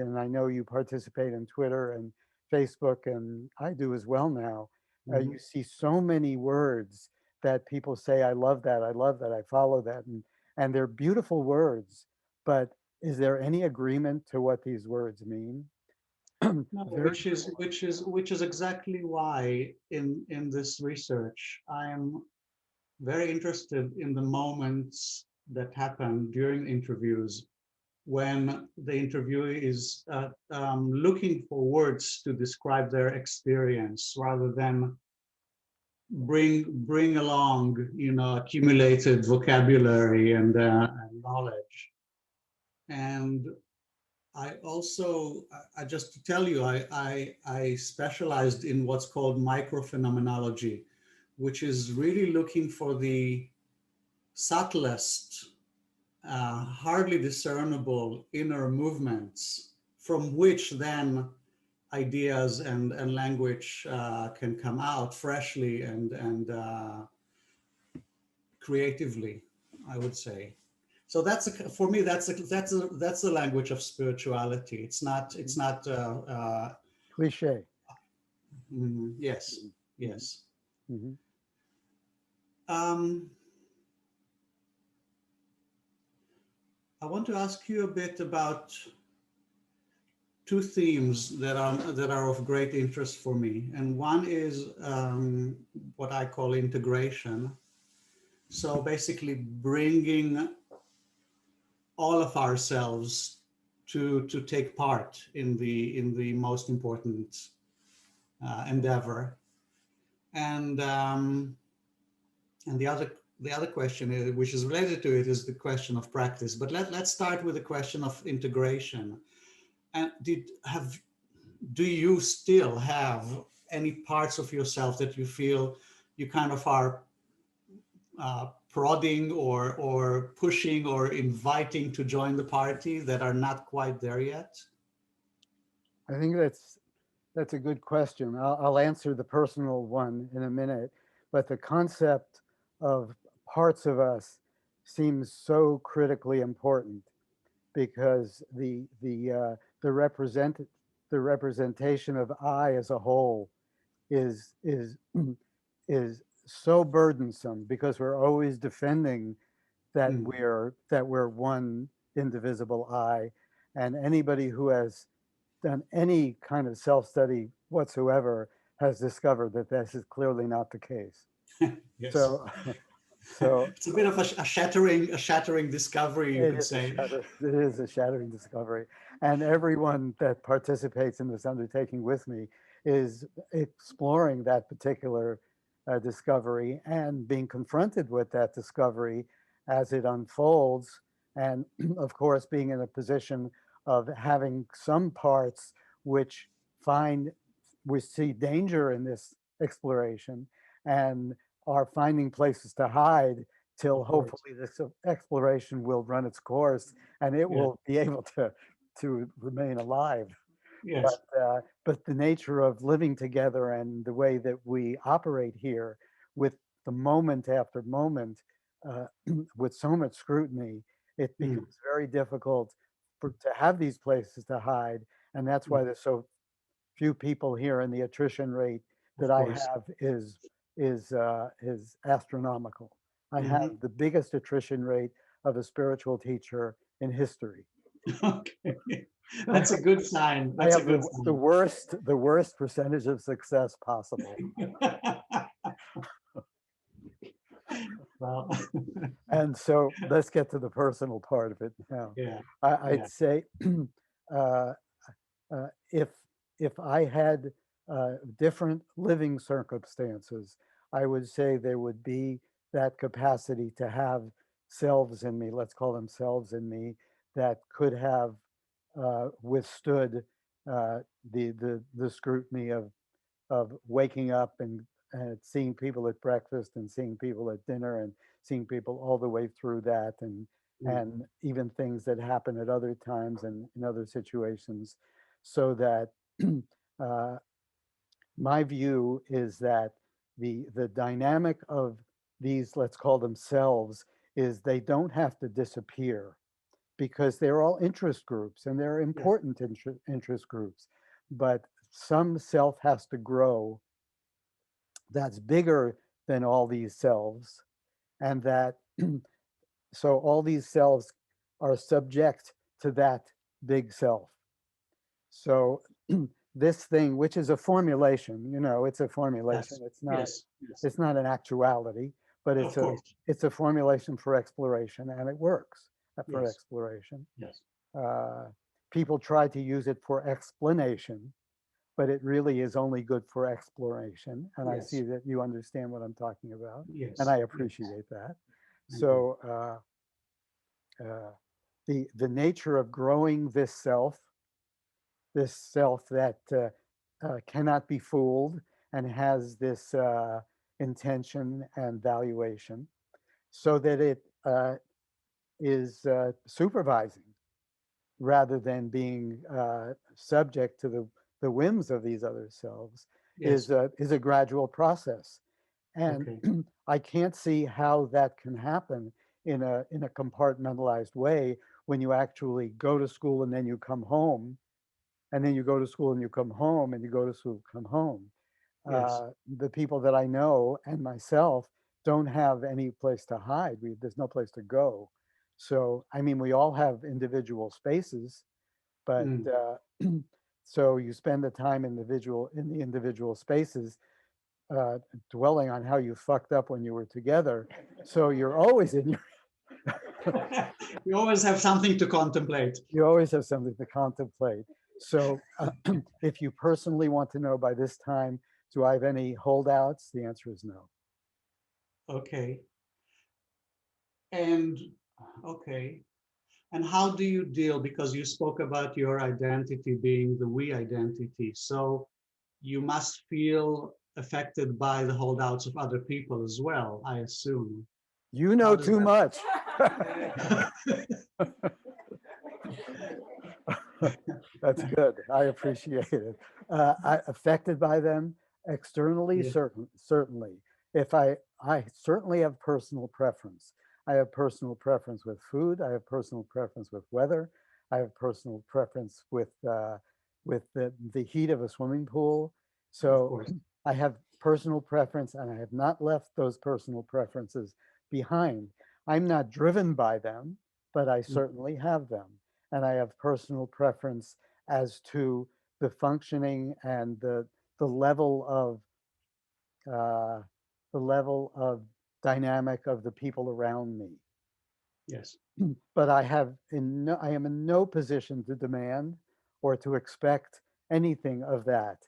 and I know you participate in Twitter and Facebook, and I do as well now, mhm. you see so many words that people say, I love that, I follow that. And they're beautiful words, but is there any agreement to what these words mean? No, Very, which is exactly why in this research I am very interested in the moments that happen during interviews when the interviewee is looking for words to describe their experience rather than bring along, you know, accumulated vocabulary and knowledge. And I also, just to tell you, I specialized in what's called microphenomenology, which is really looking for the subtlest, hardly discernible inner movements from which then ideas and language can come out freshly and creatively, I would say. So for me that's the language of spirituality. It's not cliche. yes, Mhm, yes. mhm. Um, I want to ask you a bit about two themes that are of great interest for me, and one is what I call integration. So basically, bringing all of ourselves to take part in the most important endeavor, and the other question is, which is related to it, is the question of practice. But let's start with the question of integration. And do you still have any parts of yourself that you feel you kind of are prodding or pushing or inviting to join the party that are not quite there yet? I think that's a good question. I'll answer the personal one in a minute, but the concept of parts of us seems so critically important because the representation of I as a whole is is so burdensome because we're always defending Mm, that we're one indivisible I, and anybody who has done any kind of self-study whatsoever has discovered that this is clearly not the case. yes. So, so It's a bit of a shattering discovery, you could say. it is a shattering discovery. And everyone that participates in this undertaking with me is exploring that particular discovery and being confronted with that discovery as it unfolds. And of course, being in a position of having some parts which find, we see danger in this exploration and are finding places to hide till Of course. hopefully this exploration will run its course and it Yeah. will be able to remain alive. Yes. But the nature of living together and the way that we operate here, with the moment after moment, uh, with so much scrutiny, it Mm, becomes very difficult to have these places to hide, and that's mm, why there's so few people here, and the attrition rate that of I course. have is astronomical. I have Hmm. the biggest attrition rate of a spiritual teacher in history. Okay. I That's a have good sign. I That's a have good the worst percentage of success possible. sign. Well, And so let's get to the personal part of it now. yeah, I'd yeah, say uh, if I had different living circumstances, I would say there would be that capacity to have selves in me, let's call them selves in me, that could have withstood uh, the scrutiny of waking up and seeing people at breakfast and seeing people at dinner and seeing people all the way through that, mm, and even things that happen at other times and in other situations, so that uh, my view is that the dynamic of these, let's call them selves, is they don't have to disappear because they're all interest groups and they're yes, important interest groups, but some self has to grow that's bigger than all these selves, and that so all these selves are subject to that big self. So this thing, which is a formulation, it's a formulation. yes, yes, yes, It's not an actuality, but of course, it's a formulation for exploration, and it works for yes, exploration. yes, Uh, People try to use it for explanation, but it really is only good for exploration. And I see yes, that you understand what I'm talking about, and yes, I yes, appreciate that. I do. So uh, the nature of growing this self that cannot be fooled and has this intention and valuation, so that it is supervising rather than being subject to the whims of these other selves, Yes, is a gradual process. And okay, I can't see how that can happen in a compartmentalized way when you actually go to school and then you come home, and then you go to school and you come home, and you go to school, come home. yes, The people that I know and myself don't have any place to hide. There's no place to go. So, I mean, we all have individual spaces, But Mm. so you spend the time in the individual spaces uh, dwelling on how you fucked up when you were together. So you're always in your, You always have something to contemplate. you always have something to contemplate. So if you personally want to know by this time, do I have any holdouts? The answer is no. Okay. And okay. And how do you deal? Because you spoke about your identity being the we identity. So you must feel affected by the holdouts of other people as well, I assume. You How know does too much. that? That's good. I appreciate it. Affected by them externally, Yeah, certainly. If I certainly have personal preference. I have personal preference with food. I have personal preference with weather. I have personal preference with the heat of a swimming pool. of So course. I have personal preference, and I have not left those personal preferences behind. I'm not driven by them, but I Mm. certainly have them, and I have personal preference as to the functioning and the level of uh, the level of dynamic of the people around me. Yes. But I am in no position to demand or to expect anything of that.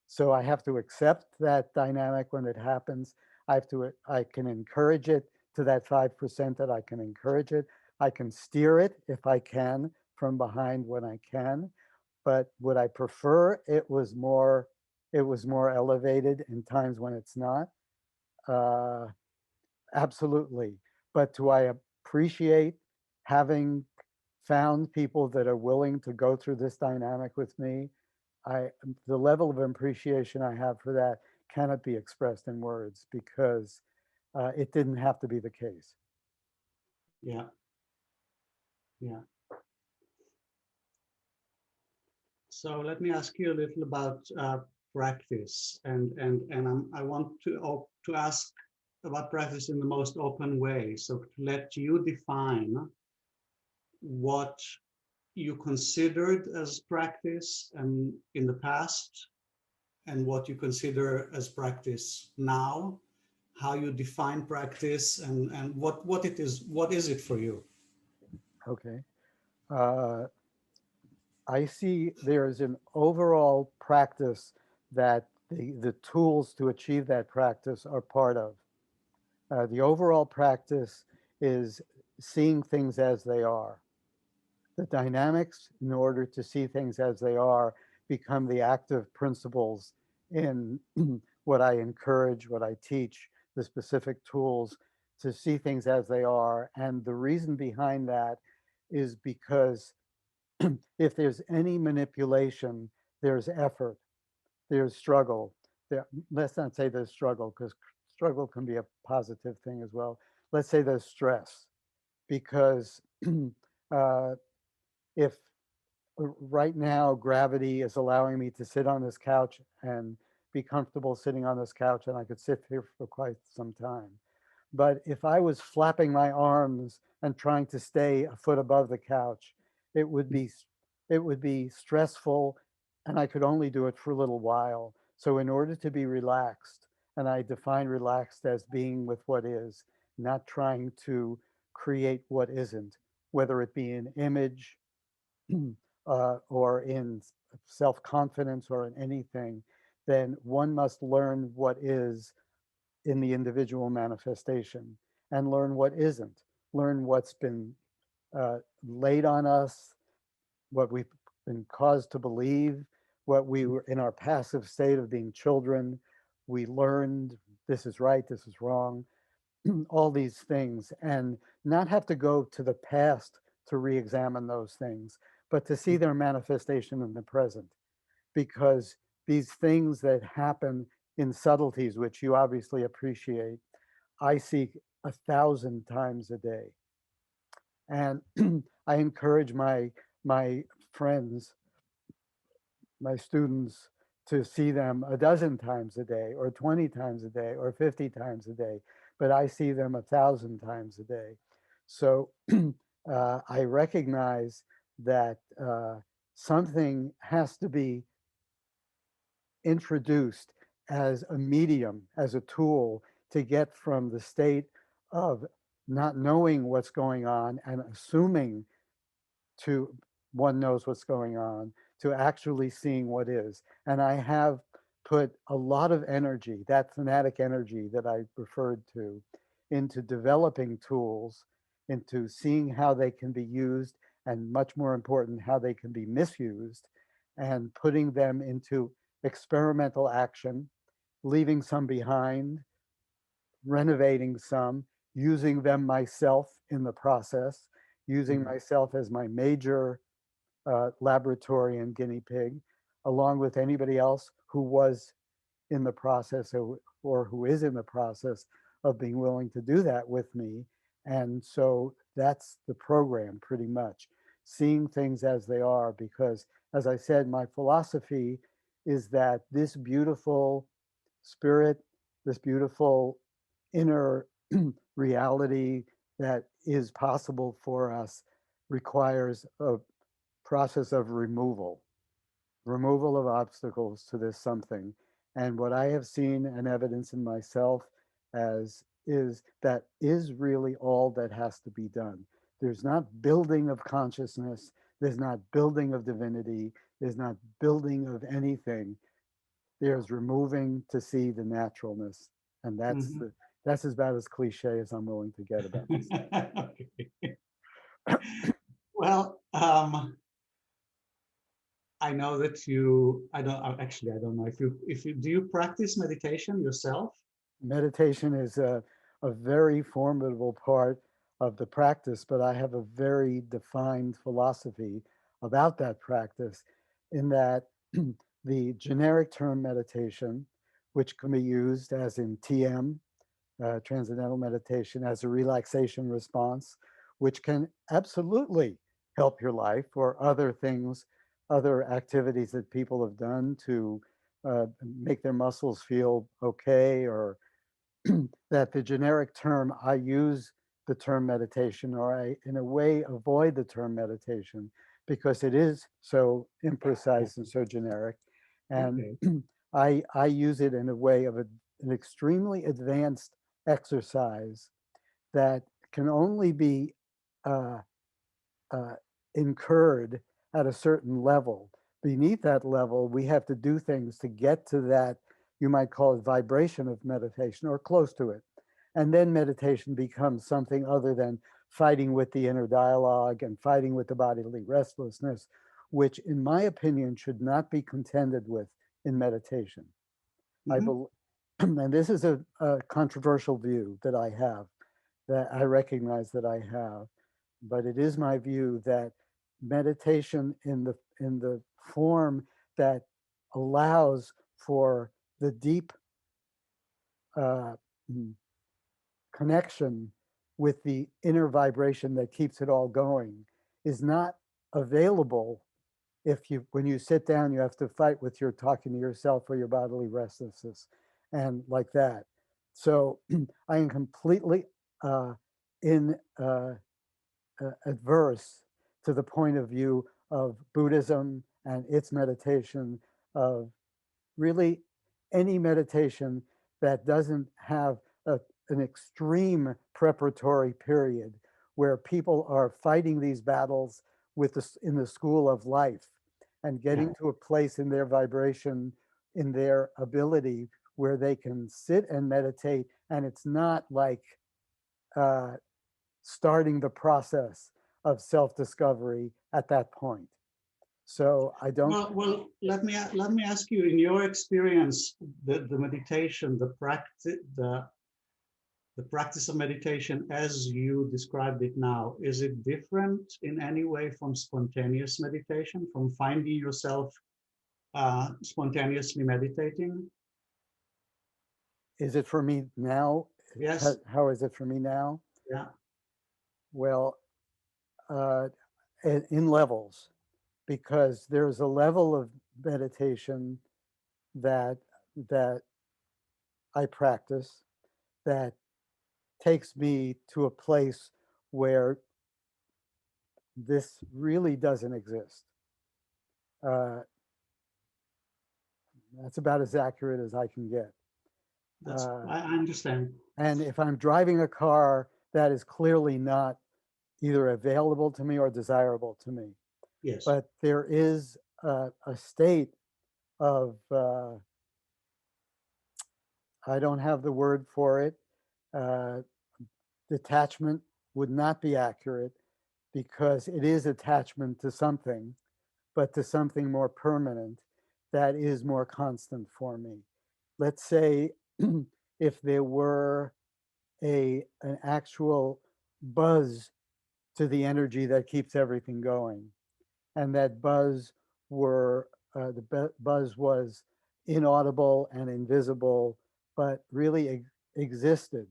So I have to accept that dynamic when it happens. I can encourage it to that 5% that I can encourage it. I can steer it if I can from behind when I can. But would I prefer it was more elevated in times when it's not? Uh, Absolutely. But do I appreciate having found people that are willing to go through this dynamic with me? I The level of appreciation I have for that cannot be expressed in words because it didn't have to be the case. Yeah. Yeah. So let me ask you a little about practice, I want to ask about practice in the most open way. So to let you define what you considered as practice and in the past, and what you consider as practice now, how you define practice, and what it is, what is it for you? Okay. Uh, I see there is an overall practice that the tools to achieve that practice are part of. The overall practice is seeing things as they are. The dynamics, in order to see things as they are, become the active principles in what I encourage, what I teach, the specific tools to see things as they are. And the reason behind that is because if there's any manipulation, there's effort, there's struggle. Let's not say there's struggle, because struggle can be a positive thing as well. Let's say there's stress, because uh, if right now gravity is allowing me to sit on this couch and be comfortable sitting on this couch, and I could sit here for quite some time. But if I was flapping my arms and trying to stay a foot above the couch, it would be it would be stressful, and I could only do it for a little while. So in order to be relaxed, and I define relaxed as being with what is, not trying to create what isn't, whether it be an image or in self-confidence or in anything, then one must learn what is in the individual manifestation and learn what isn't. Learn what's been laid on us, what we've been caused to believe, what we were in our passive state of being children. We learned this is right, this is wrong, all these things, and not have to go to the past to re examine those things, but to see their manifestation in the present. Because these things that happen in subtleties, which you obviously appreciate, I see 1,000 times a day. And I encourage my friends, my students, to see them 12 times a day, or 20 times a day, or 50 times a day, but I see them 1,000 times a day. So I recognize that something has to be introduced as a medium, as a tool to get from the state of not knowing what's going on and assuming to one knows what's going on to actually seeing what is. And I have put a lot of energy, that fanatic energy that I referred to, into developing tools, into seeing how they can be used, and much more important, how they can be misused, and putting them into experimental action, leaving some behind, renovating some, using them myself in the process, using Mhm. myself as my major laboratory and guinea pig, along with anybody else who was in the process or who is in the process of being willing to do that with me. And so that's the program pretty much, seeing things as they are, because as I said, my philosophy is that this beautiful spirit, this beautiful inner reality that is possible for us requires a process of removal of obstacles to this something. And what I have seen and evidence in myself as is that is really all that has to be done. There's not building of consciousness, there's not building of divinity, there's not building of anything. There's removing to see the naturalness. And Mhm. that's about as cliche as I'm willing to get about this. Okay. Well, I know that you, I don't, actually, I don't know if you, do you practice meditation yourself? Meditation is a very formidable part of the practice, but I have a very defined philosophy about that practice in that the generic term meditation, which can be used as in TM, transcendental meditation, as a relaxation response, which can absolutely help your life, or other things, other activities that people have done to make their muscles feel okay, or that the generic term, I use the term meditation, or I, in a way, avoid the term meditation because it is so imprecise and so generic. And Okay. I use it in a way of an extremely advanced exercise that can only be uh, uh, incurred at a certain level. Beneath that level, we have to do things to get to that, you might call it vibration of meditation or close to it. And then meditation becomes something other than fighting with the inner dialogue and fighting with the bodily restlessness, which, in my opinion, should not be contended with in meditation. I Mhm. believe, and this is a controversial view that I have, that I recognize that I have, but it is my view that meditation in the form that allows for the deep uh, connection with the inner vibration that keeps it all going is not available if you, when you sit down, you have to fight with your talking to yourself or your bodily restlessness and like that. So I am completely uh, in adverse to the point of view of Buddhism and its meditation, of really any meditation that doesn't have an extreme preparatory period where people are fighting these battles with this in the school of life and Yeah. getting to a place in their vibration, in their ability where they can sit and meditate, and it's not like uh, starting the process of self-discovery at that point. So I don't. Well, let me ask you, in your experience, the meditation, the practice of meditation as you described it now, is it different in any way from spontaneous meditation, from finding yourself spontaneously meditating? Is it for me now? Yes. How is it for me now? Yeah. Well, uh, in levels, because there's a level of meditation that that I practice that takes me to a place where this really doesn't exist. Uh, that's about as accurate as I can get. That's, Uh, I understand. and if I'm driving a car that is clearly not either available to me or desirable to me, Yes. but there is a state of, I don't have the word for it, uh, detachment would not be accurate because it is attachment to something, but to something more permanent that is more constant for me. Let's say if there were an actual buzz to the energy that keeps everything going, and that buzz were the buzz was inaudible and invisible, but really existed,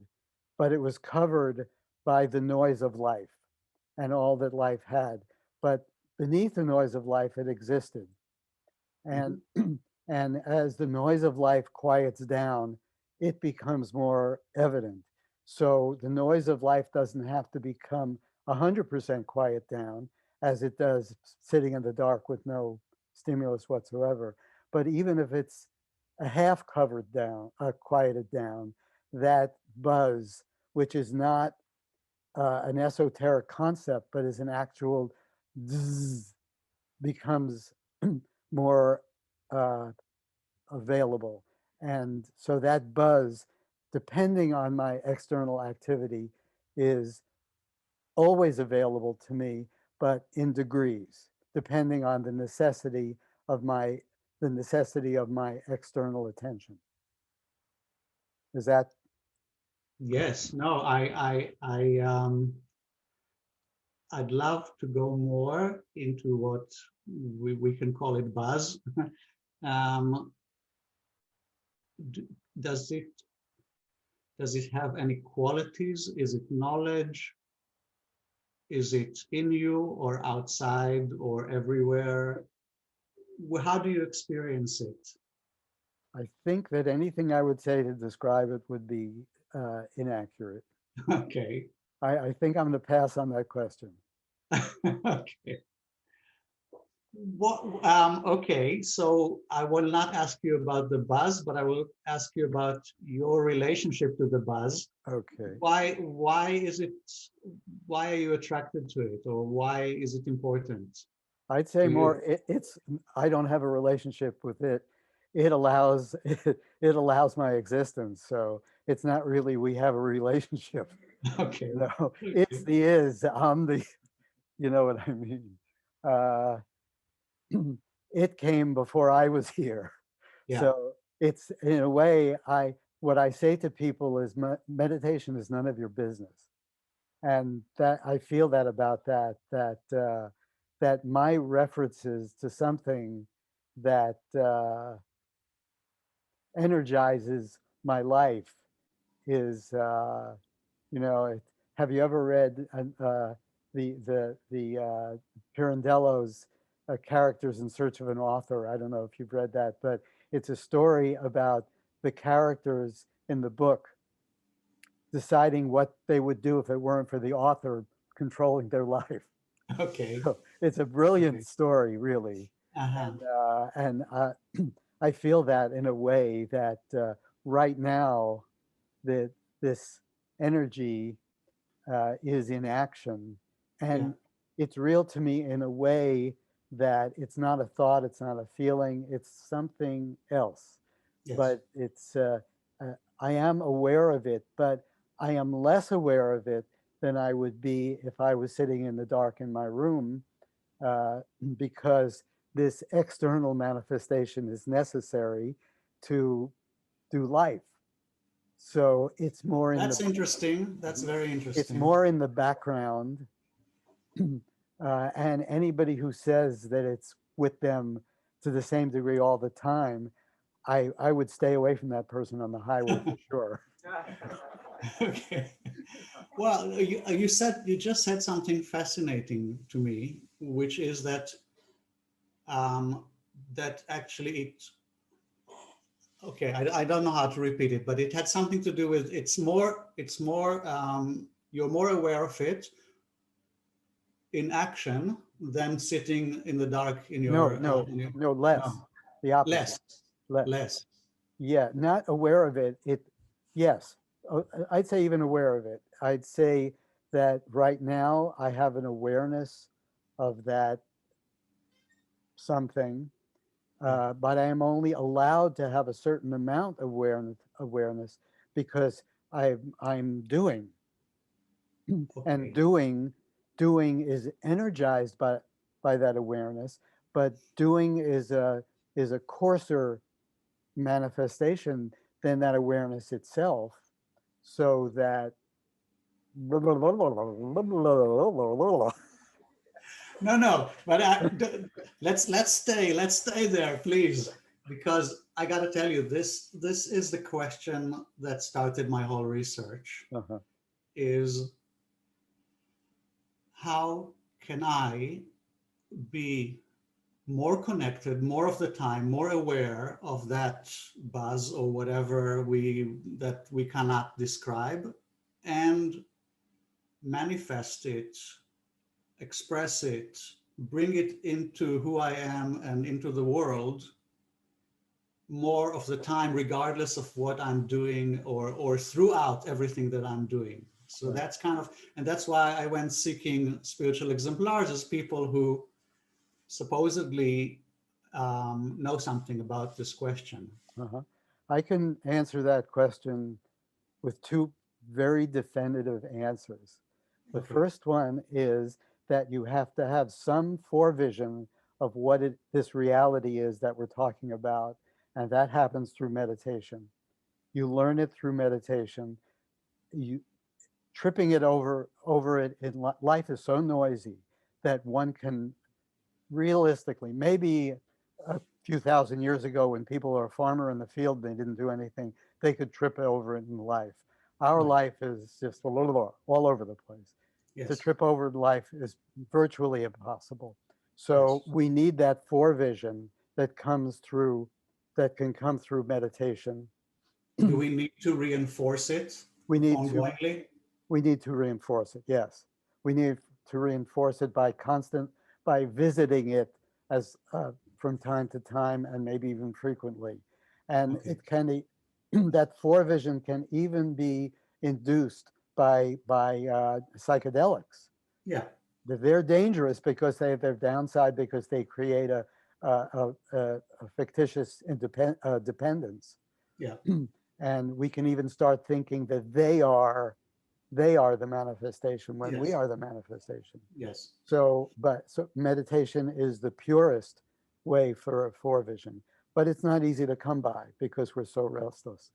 but it was covered by the noise of life and all that life had. But beneath the noise of life, it existed. And Mhm. and as the noise of life quiets down, it becomes more evident. So the noise of life doesn't have to become 100% quiet down as it does sitting in the dark with no stimulus whatsoever. But even if it's a half covered down, quieted down, that buzz, which is not an esoteric concept, but is an actual zzz, becomes more uh, available. And so that buzz, depending on my external activity, is always available to me, but in degrees, depending on the necessity of my external attention. Is that Yes. No, I'd love to go more into what we can call it buzz. Um, does it have any qualities? Is it knowledge? Is it in you or outside or everywhere? How do you experience it? I think that anything I would say to describe it would be inaccurate. Okay. I think I'm going to pass on that question. Okay. Okay, so I will not ask you about the buzz, but I will ask you about your relationship to the buzz. Okay. Why is it, why are you attracted to it, or why is it important I'd say to you? more, it's, I don't have a relationship with it. It allows, it allows my existence. So it's not really, we have a relationship, Okay. you know, it's Okay. the is, I'm the, you know what I mean? Uh, it came before I was here. Yeah. So it's in a way, what I say to people is meditation is none of your business. And that I feel that about that my references to something that energizes my life is you know have you ever read the Pirandello's Characters in Search of an Author? I don't know if you've read that, but it's a story about the characters in the book deciding what they would do if it weren't for the author controlling their life. Okay. So it's a Okay. brilliant story, really, Uh-huh. and I feel that in a way that right now that this energy is in action, Yeah. and it's real to me in a way that it's not a thought, it's not a feeling, it's something else. Yes. But it's I am aware of it, but I am less aware of it than I would be if I was sitting in the dark in my room, uh, because this external manifestation is necessary to do life. So it's more in the That's interesting. That's very it's interesting. more in the background, and anybody who says that it's with them to the same degree all the time, I would stay away from that person on the highway for sure. Okay. Well, you just said something fascinating to me, which is um, that actually it. Okay, I don't know how to repeat it, but it had something to do with you're more aware of it in action than sitting in the dark No, no, in your no, no, less. The opposite. less, Less. less. Yeah, not aware of it. Yes, I'd say even aware of it. I'd say that right now I have an awareness of that something, Yeah. but I am only allowed to have a certain amount of awareness because I'm doing, and Okay. doing is energized by that awareness, but doing is a coarser manifestation than that awareness itself, so that No, no, but let's stay there, please, because I got to tell you, this is the question that started my whole research. uh-huh, Is how can I be more connected, more of the time, more aware of that buzz or whatever we cannot describe, and manifest it, express it, bring it into who I am and into the world more of the time, regardless of what I'm doing or throughout everything that I'm doing. So right, that's kind of, and that's why I went seeking spiritual exemplars as people who supposedly know something about this question. uh-huh. I can answer that question with two very definitive answers. The Okay. first one is that you have to have some forevision of what this reality is that we're talking about, and that happens through meditation. You learn it through meditation. You tripping it over it in life is so noisy that one can realistically, maybe a few thousand years ago when people are a farmer in the field, they didn't do anything, they could trip over it in life. Our Right. life is just all over the place. To Yes. trip over life is virtually impossible. So Yes. we need that forevision that comes through, that can come through meditation. Do we need to reinforce it we need to ongoingly? we need to reinforce it. Yes, we need to reinforce it by visiting it as from time to time and maybe even frequently. And Okay. it can that forevision can even be induced by psychedelics. Yeah. They're dangerous because they have their downside, because they create a fictitious dependence. Yeah. And we can even start thinking that they are the manifestation when we Yes. are the manifestation. Yes. So meditation is the purest way for vision, but it's not easy to come by because we're so restless.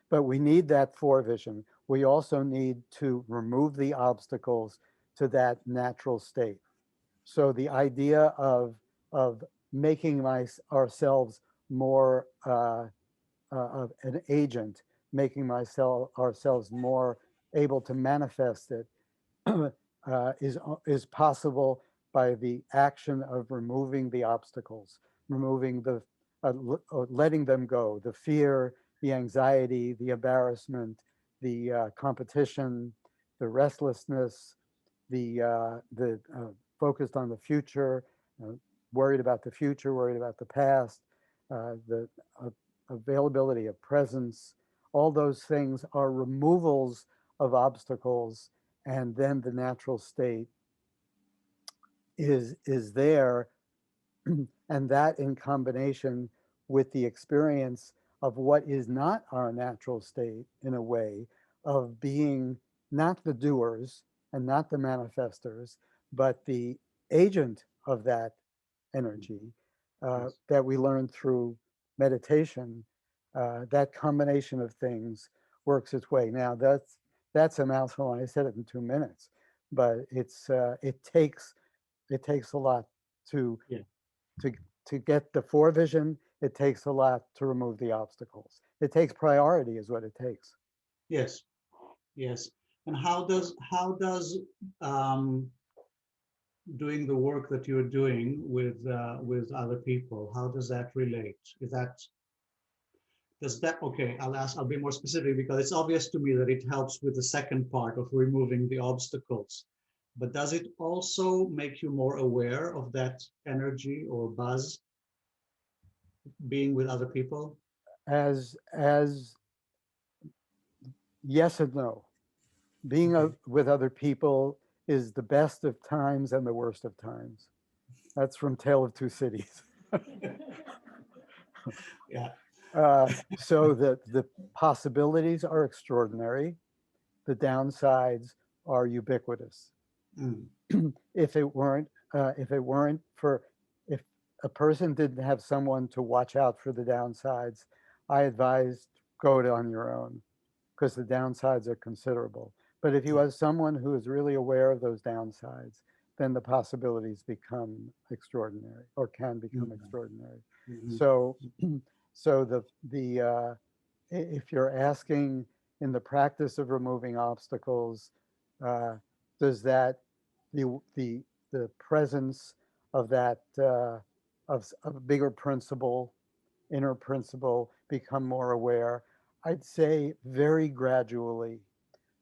But we need that forevision. We also need to remove the obstacles to that natural state. So the idea of making ourselves more of an agent, making ourselves more able to manifest it, is possible by the action of removing the obstacles, removing letting them go, the fear, the anxiety, the embarrassment, the competition, the restlessness, the focused on the future, uh, worried about the future, worried about the past, the availability of presence. All those things are removals of obstacles, and then the natural state is there, and that in combination with the experience of what is not our natural state, in a way of being not the doers and not the manifestors, but the agent of that energy, Yes. that we learn through meditation. That combination of things works its way. Now that's a mouthful. I said it in 2 minutes, but it takes a lot to Yeah. to to get the forevision. It takes a lot to remove the obstacles. It takes priority, is what it takes. Yes. Yes. And how does doing the work that you're doing with other people, how does that relate? Is that does that okay? I'll ask. I'll be more specific because it's obvious to me that it helps with the second part of removing the obstacles. but does it also make you more aware of that energy or buzz being with other people? As yes and no. Being Okay. with other people is the best of times and the worst of times. That's from Tale of Two Cities. Yeah. So the possibilities are extraordinary. The downsides are ubiquitous. Mm. If it weren't for, if a person didn't have someone to watch out for the downsides, I advised go it on your own because the downsides are considerable. But if you Yeah. have someone who is really aware of those downsides, then the possibilities become extraordinary or can become Mhm. extraordinary. Mhm. So, so if you're asking in the practice of removing obstacles, uh, does that the the presence of that of a bigger principle, inner principle, become more aware? I'd say very gradually,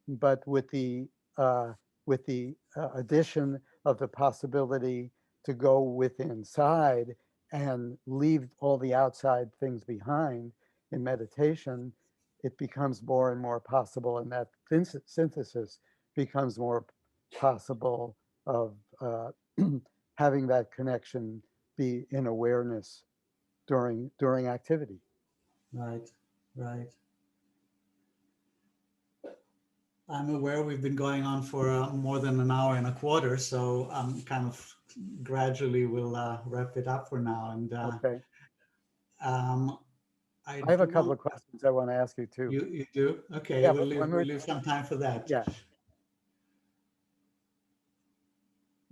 but uh, with the addition of the possibility to go within inside and leave all the outside things behind in meditation, it becomes more and more possible, and that synthesis becomes more possible of having that connection be in awareness during activity. Right. Right. I'm aware we've been going on for more than an hour and a quarter, so I'm kind of gradually will wrap it up for now. And Okay, um, I I have a do couple want of questions I want to ask you too. you do okay. Yeah, We'll but leave when we'll we're leave some time for that. yeah,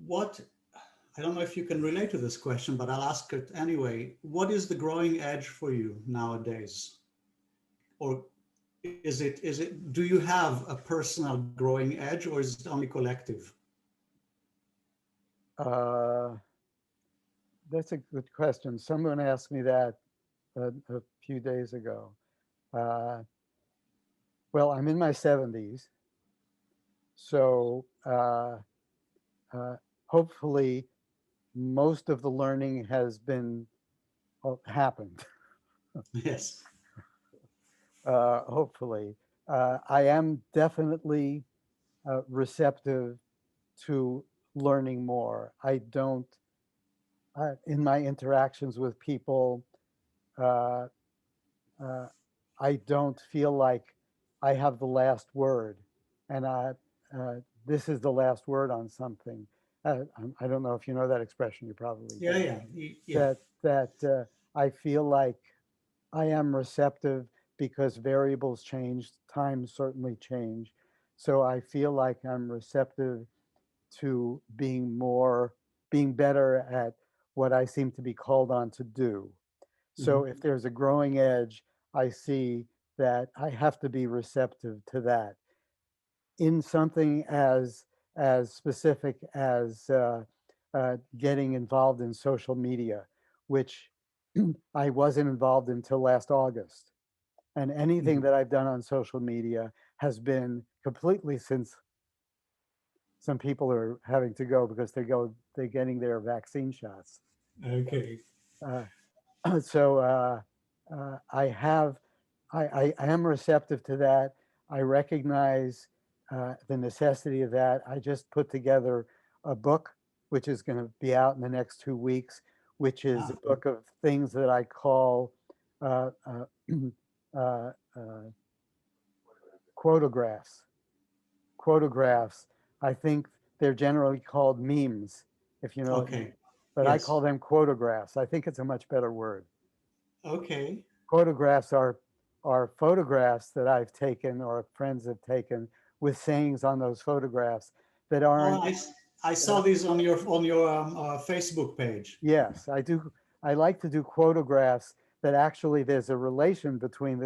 What I don't know if you can relate to this question, but I'll ask it anyway. What is the growing edge for you nowadays? Or is it do you have a personal growing edge or is it only collective? uh, that's a good question. Someone asked me that a few days ago. Uh, well, I'm in my 70s, so uh, hopefully most of the learning has been happened. Yes. Hopefully, I am definitely receptive to learning more. I don't in my interactions with people. Uh, uh, I don't feel like I have the last word, and this is the last word on something. I don't know if you know that expression. You probably Yeah, do. yeah, yeah. That I feel like I am receptive because variables change, times certainly change. So I feel like I'm receptive to being better at what I seem to be called on to do. So Mhm. if there's a growing edge, I see that I have to be receptive to that in something as specific as getting involved in social media, which I wasn't involved in until last August. And anything Mhm. that I've done on social media has been completely since some people are having to go because they're getting their vaccine shots. Okay. Uh, so I have I am receptive to that. I recognize the necessity of that. I just put together a book which is going to be out in the next 2 weeks, which is a Ah, book of things that I call uh, uh, quotographs. Quotographs. I think they're generally called memes, if you know, okay. but I call Yes. them quotographs. I think it's a much better word. Okay. Photographs are photographs that I've taken or friends have taken with sayings on those photographs that Oh, aren't I that saw are, these on your Facebook page. yes, I do. I like to do quotographs that actually there's a relation between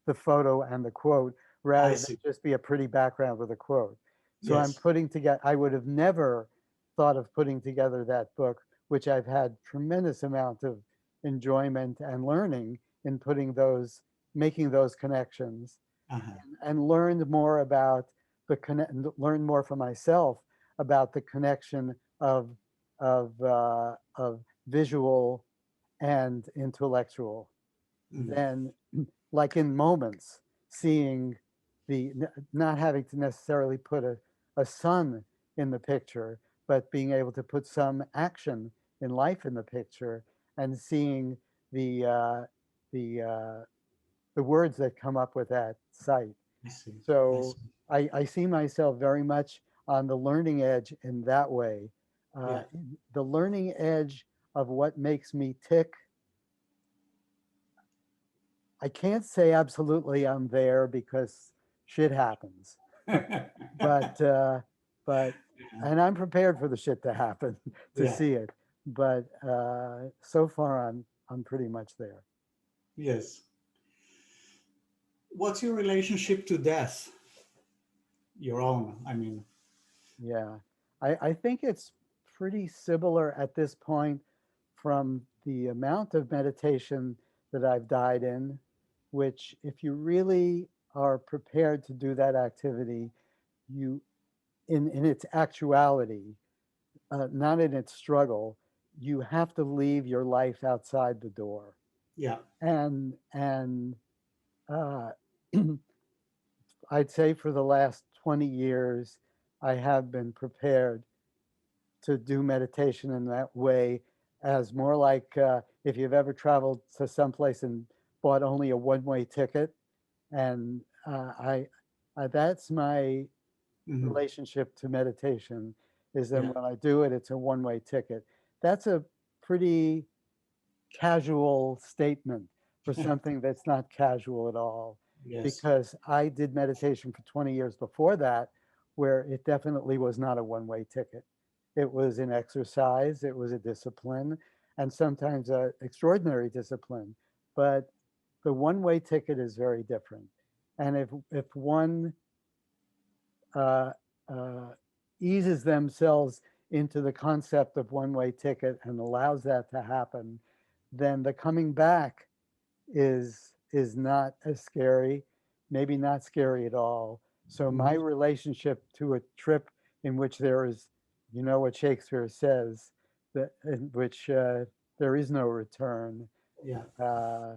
the photo and the quote I rather than see. just be a pretty background with a quote. So I'm Yes. putting together, I would have never thought of putting together that book, which I've had tremendous amount of enjoyment and learning in making those connections Uh-huh. and learned more about learn more for myself about the connection of visual and intellectual. Mhm. Then, like in moments, seeing not having to necessarily put a sun in the picture, but being able to put some action in life in the picture, and seeing the uh, the uh, the words that come up with that sight. I see. I So see. I see myself very much on the learning edge in that way. Yeah. The learning edge of what makes me tick, I can't say absolutely I'm there because shit happens. But but and I'm prepared for the shit to happen to Yeah. see it. But so far I'm pretty much there. Yes. What's your relationship to death? Your own, I mean. Yeah. I think it's pretty similar at this point from the amount of meditation that I've died in, which if you really are prepared to do that activity, you in its actuality, not in its struggle, you have to leave your life outside the door. Yeah. And uh, I'd say for the last 20 years, I have been prepared to do meditation in that way, as more like if you've ever traveled to someplace and bought only a one-way ticket, and that's my Mhm. relationship to meditation. Is that Yeah. when I do it, it's a one-way ticket. That's a pretty casual statement for something that's not casual at all, Yes. because I did meditation for 20 years before that, where it definitely was not a one-way ticket. It was an exercise, it was a discipline, and sometimes an extraordinary discipline. But the one-way ticket is very different. And if one uh, uh, eases themselves into the concept of one-way ticket and allows that to happen, then the coming back is not as scary, maybe not scary at all. So my Mhm. relationship to a trip in which there is, you know what Shakespeare says, that in which there is no return, Yeah. uh,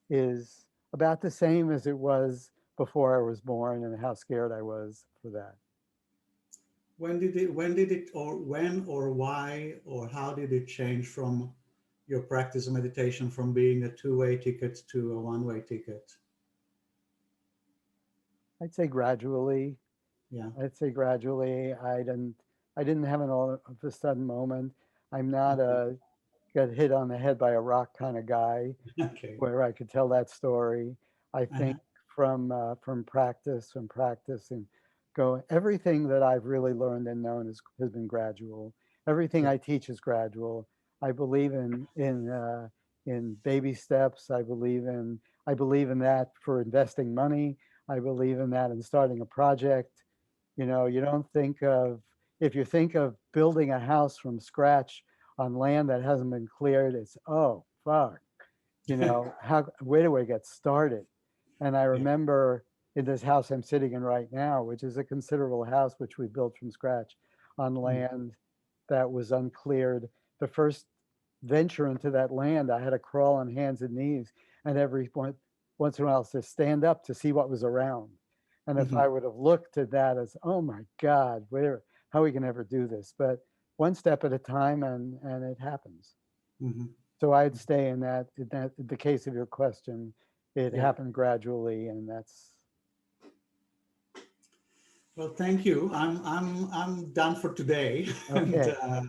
is about the same as it was before I was born and how scared I was for that. When did it, or when or why or how did it change from your practice of meditation from being a two-way ticket to a one-way ticket? I'd say gradually. Yeah. I'd say gradually. I didn't have an all of a sudden moment. I'm not Okay. a get hit on the head by a rock kind of guy Okay. where I could tell that story. I Uh-huh. think from practice and go, everything that I've really learned and known has been gradual. Everything Yeah. I teach is gradual. I believe in baby steps. I believe in that for investing money. I believe in that in starting a project. You don't think of, if you think of building a house from scratch on land that hasn't been cleared, it's, oh fuck, where do I get started? And I Yeah. remember in this house I'm sitting in right now, which is a considerable house, which we built from scratch on Mm. land that was uncleared. The first venture into that land, I had to crawl on hands and knees, and every once in a while to stand up to see what was around. And if Mhm. I would have looked at that as, oh my God, how are we can ever do this? But one step at a time, and it happens. Mhm. So I'd stay in the case of your question, it Yeah. happened gradually, and that's Well, thank you. I'm done for today, and okay.